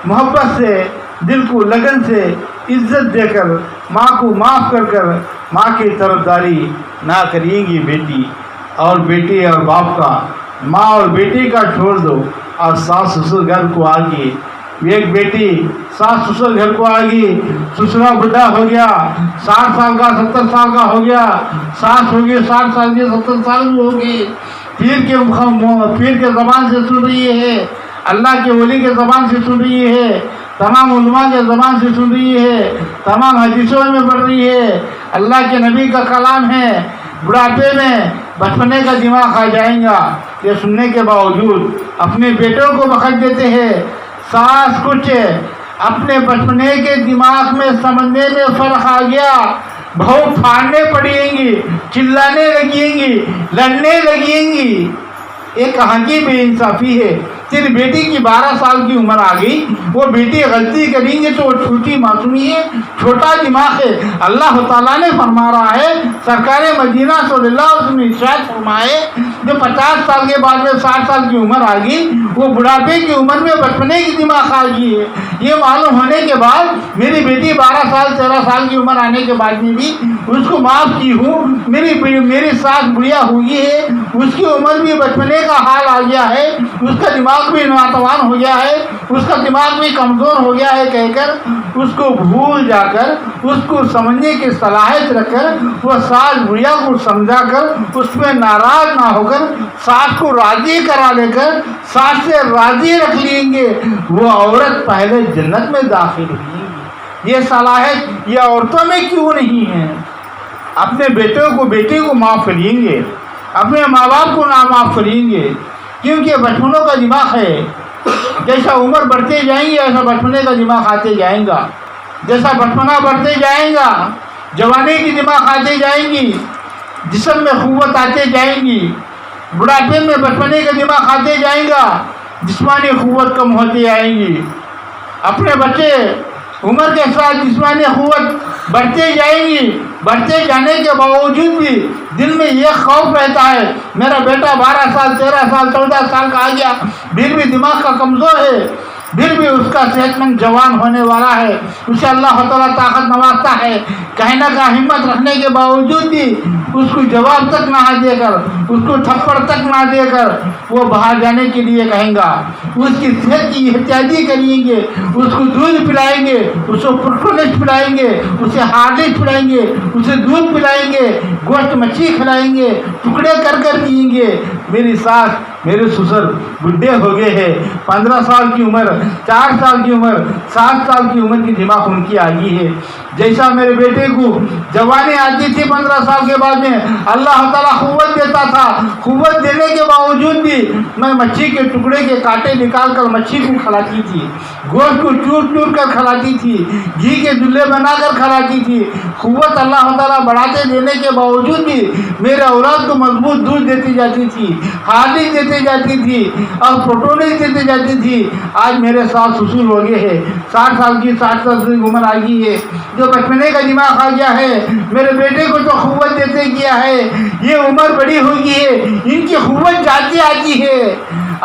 محبت سے، دل کو لگن سے، عزت دے کر ماں کو معاف کر ماں کی طرفداری نہ کریں گی بیٹی، اور بیٹی اور باپ کا، ماں اور بیٹی کا چھوڑ دو، اور ساس سسر گھر کو آ گئی، ایک بیٹی ساس سسر گھر کو آ گئی، سسرا بڈھا ہو گیا، 60 سال کا 70 سال کا ہو گیا، ساس ہو گئی 60 سال کی 70 سال کی ہو گئی، پیر کے زبان سے سن رہی ہے، اللہ کے ولی کے زبان سے سن رہی ہے، تمام علماء کے زبان سے سن رہی ہے، تمام حدیثوں میں پڑھ رہی ہے، اللہ کے نبی کا کلام ہے، بڑھاپے میں بچپنے کا دماغ آ جائیں گا، یہ سننے کے باوجود اپنے بیٹوں کو بخش دیتے ہیں۔ ساس کچھ اپنے بچپنے کے دماغ میں سمجھنے میں فرق آ گیا، بہو پھاڑنے پڑیں گی، چلانے لگیں گی، لڑنے لگیں گی، یہ کہاں کی بے انصافی ہے، تیری بیٹی کی 12 سال کی عمر آ گئی، وہ بیٹی غلطی کریں گے تو وہ چھوٹی معصومی ہے، چھوٹا دماغ ہے۔ اللہ تعالیٰ نے فرما رہا ہے، سرکار مدینہ صلی اللہ علیہ وسلم نے ارشاد فرمائے جو 50 سال کے بعد میں 60 سال کی عمر آ گئی، وہ بڑھاپے کی عمر میں بچپنے کی دماغ آ گئی ہے۔ یہ معلوم ہونے کے بعد میری بیٹی 12 سال 13 سال کی عمر آنے کے بعد میں بھی اس کو معاف کی ہوں۔ میری ساس بڑھیا ہوئی ہے، اس کی عمر بھی بچپنے کا حال آ گیا ہے، اس کا دماغ بھی ناتوان ہو گیا ہے، اس کا دماغ بھی کمزور ہو گیا ہے کہہ کر اس کو بھول جا کر، اس کو سمجھنے کی صلاحیت رکھ کر، وہ ساس بڑھیا کو سمجھا کر اس میں ناراض نہ ہو کر ساس کو راضی کرا لے کر ساس سے راضی رکھ لیں گے، وہ عورت پہلے جنت میں داخل ہوئی۔ یہ صلاحیت یہ عورتوں میں کیوں نہیں ہے؟ اپنے بیٹے کو معاف کریں گے، اپنے ماں باپ کو نہ معاف کریں گے، کیونکہ بچپنوں کا دماغ ہے۔ جیسا عمر بڑھتے جائیں گے ایسا بچپنے کا دماغ آتے جائیں گا، جیسا بچپنا بڑھتے جائیں گا جوانی کی دماغ آتے جائیں گی، جسم میں قوت آتے جائیں گی، بڑھاپے میں بچپنے کا دماغ آتے جائیں گا، جسمانی قوت کم ہوتی آئیں گی۔ اپنے بچے عمر کے ساتھ جسمانی قوت بڑھتے جائیں گی، بڑھتے جانے کے باوجود بھی دل میں یہ خوف رہتا ہے میرا بیٹا 12 سال 13 سال 14 سال کا آ گیا، پھر بھی دماغ کا کمزور ہے، پھر بھی اس کا صحت مند جوان ہونے والا ہے، اسے اللہ تعالیٰ طاقت نوازتا ہے، کہنے کا ہمت رکھنے کے باوجود بھی اس کو جواب تک نہ دے کر، اس کو تھپڑ تک نہ دے کر وہ باہر جانے کے لیے کہیں گا، اس کی صحت کی احتیاطی کریں گے، اس کو دودھ پلائیں گے، اس کو پروٹینس پلائیں گے، اسے ہارلکس پلائیں گے، اسے دودھ پلائیں گے، گوشت مچھی کھلائیں گے، ٹکڑے کر کر دیں گے۔ میری ساس میرے سسر بڈھے ہو گئے ہیں، 15 سال کی عمر 4 سال کی عمر 7 سال کی عمر کی دماغ ان کی آ گئی ہے۔ جیسا میرے بیٹے کو جوانی آتی تھی 15 سال کے بعد میں اللہ تعالیٰ قوت دیتا تھا، قوت دینے کے باوجود بھی میں مچھی کے ٹکڑے کے کانٹے نکال کر مچھی کو کھلاتی تھی، گوشت کو چور چور کر کھلاتی تھی، گھی کے دلے بنا کر کھلاتی تھی۔ قوت اللہ تعالیٰ بڑھاتے دینے کے باوجود بھی میرے اولاد کو مضبوط دودھ دیتی جاتی تھی، ہارلکس دیتی جاتی تھی اور پروٹینس دیتی جاتی تھی۔ آج میرے ساس سسر ہو گئے ہیں، 60 سال کی عمر آ گئی ہے، جو بچپنے کا دماغ آ گیا ہے۔ میرے بیٹے کو تو قوت دیتے کیا ہے، یہ عمر بڑی ہو گئی ہے، ان کی قوت جاتی آتی ہے،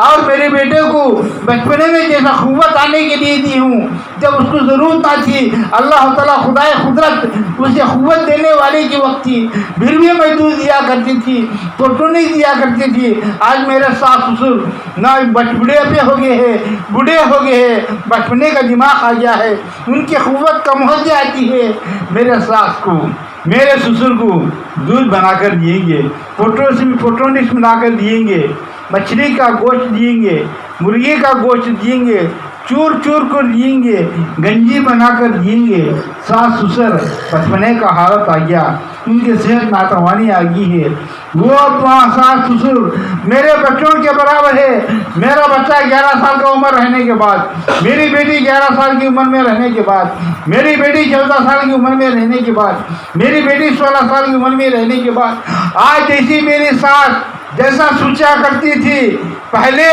اور میرے بیٹے کو بچپنے میں جیسا قوت آنے کے لیے دی ہوں، جب اس کو ضرورت نہ تھی اللہ تعالیٰ خدائے قدرت اسے قوت دینے والے کی وقت تھی، پھر بھی میں دودھ دیا کرتی تھی، پروٹینس دیا کرتی تھی۔ آج میرے ساس سسر نہ بڑھے ہو گئے ہیں، بچپنے کا دماغ آ گیا ہے، ان کی قوت کم ہوتی آتی ہے۔ میرے ساس کو میرے سسر کو دودھ بنا کر دیں گے، پروٹینس بنا کر دیں گے، مچھلی کا گوشت دیں گے، مرغی کا گوشت دیں گے، چور چور کر دیں گے، گنجی بنا کر دیں گے۔ ساس سسر بچپنے کا حالت آ گیا، ان کی صحت ناتوانی آ گئی ہے، وہ ساس سسر میرے بچوں کے برابر ہے۔ میرا بچہ 11 سال کا عمر رہنے کے بعد، میری بیٹی 11 سال کی عمر میں رہنے کے بعد، میری بیٹی 14 سال کی عمر میں رہنے کے بعد، میری بیٹی 16 سال کی عمر میں رہنے کے بعد، آج جیسی میری ساس جیسا سوچا کرتی تھی پہلے،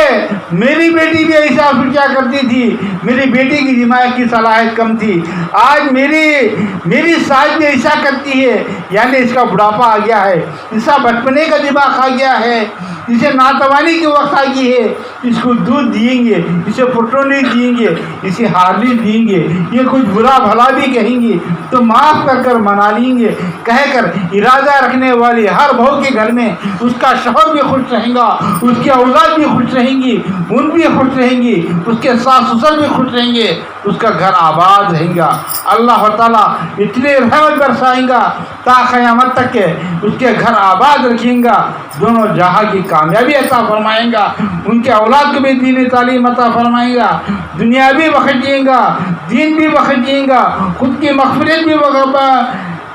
میری بیٹی بھی ایسا سوچا کرتی تھی، میری بیٹی کی دماغ کی صلاحیت کم تھی، آج میری ساس بھی ایسا کرتی ہے، یعنی اس کا بڑھاپا آ گیا ہے، اس کا بچپنے کا دماغ آ گیا ہے، اسے ناتوانی کی وقت آ گئی ہے۔ اس کو دودھ دیں گے، اسے پروٹینس دیں گے، اسے ہارلکس دیں گے، یہ کچھ برا بھلا بھی کہیں گے تو معاف کر کر منا لیں گے، کہہ کر ارادہ رکھنے والی ہر بہو کے گھر میں اس کا شوہر بھی خوش رہیں گا، اس کی اولاد بھی خوش رہیں گی، ان بھی خوش رہیں گی، اس کے ساس سسر بھی خوش رہیں گے، اس کا گھر آباد رہیں گا۔ اللہ تعالیٰ اتنے رحمت برسائیں گا تا قیامت تک کہ اس کے گھر آباد رکھیں گا، دونوں جہاں کی کامیابی عطا فرمائیں گا، ان کے اولاد کو بھی دینی تعلیم عطا فرمائیں گا، دنیا بھی بخشیں گا، دین بھی بخشیں گا، خود کی مغفرت بھی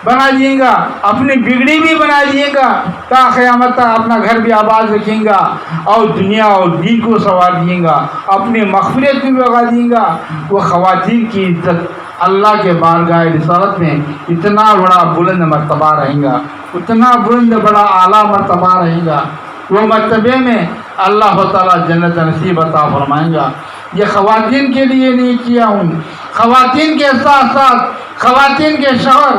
بنا دیں گا، اپنی بگڑی بھی بنا دیں گا، تا قیامت تک اپنا گھر بھی آباد رکھیں گا اور دنیا اور دین کو سنوار دیں گا، اپنی مغفرت بھی بگا دیں گا۔ وہ خواتین کی عزت اللہ کے بارگاہ رسالت میں اتنا بڑا بلند مرتبہ رہے گا، اتنا بلند بڑا اعلیٰ مرتبہ رہے گا۔ وہ مرتبے میں اللہ تعالیٰ جنت نصیب عطا فرمائیں گا۔ یہ خواتین کے لیے نہیں کیا ہوں، خواتین کے ساتھ ساتھ خواتین کے شوہر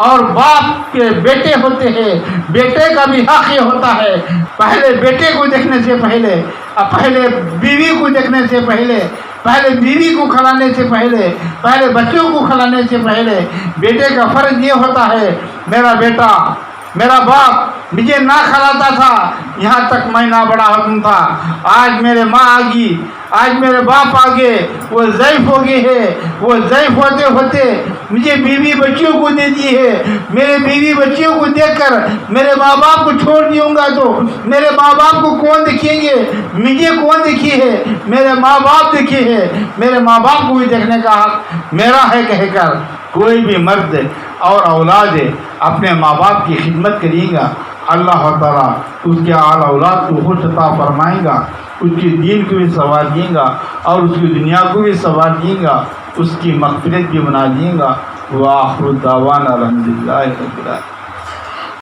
اور باپ کے بیٹے ہوتے ہیں، بیٹے کا بھی حق یہ ہوتا ہے پہلے بیٹے کو دیکھنے سے پہلے، پہلے بیوی کو دیکھنے سے پہلے، پہلے بیوی کو کھلانے سے پہلے، پہلے بچوں کو کھلانے سے پہلے بیٹے کا فرض یہ ہوتا ہے میرا بیٹا، میرا باپ مجھے نہ کھلاتا تھا، یہاں تک میں نہ بڑا ہوتا تھا، آج میرے ماں آ گئی، آج میرے باپ آگے، وہ ضعیف ہو گئے ہیں، وہ ضعیف ہوتے ہوتے مجھے بیوی بچیوں کو دے دی ہے، میرے بیوی بچیوں کو دیکھ کر میرے ماں باپ کو چھوڑ دیوں گا تو میرے ماں باپ کو کون دیکھیں گے؟ مجھے کون دیکھی ہے؟ میرے ماں باپ دیکھے ہیں، میرے ماں باپ کو بھی دیکھنے کا حق میرا ہے کہہ کر کوئی بھی مرد اور اولاد اپنے ماں باپ کی خدمت کرے گا، اللہ تعالیٰ اس کے اعلیٰ اولاد کو خوش عطا فرمائے گا، اس کی دین کو بھی سنوار دیں گا اور اس کی دنیا کو بھی سنوار دیں گا، اس کی مغفرت بھی بنا دیں گا۔ وآخر دعوانا الحمدللہ رب العالمین۔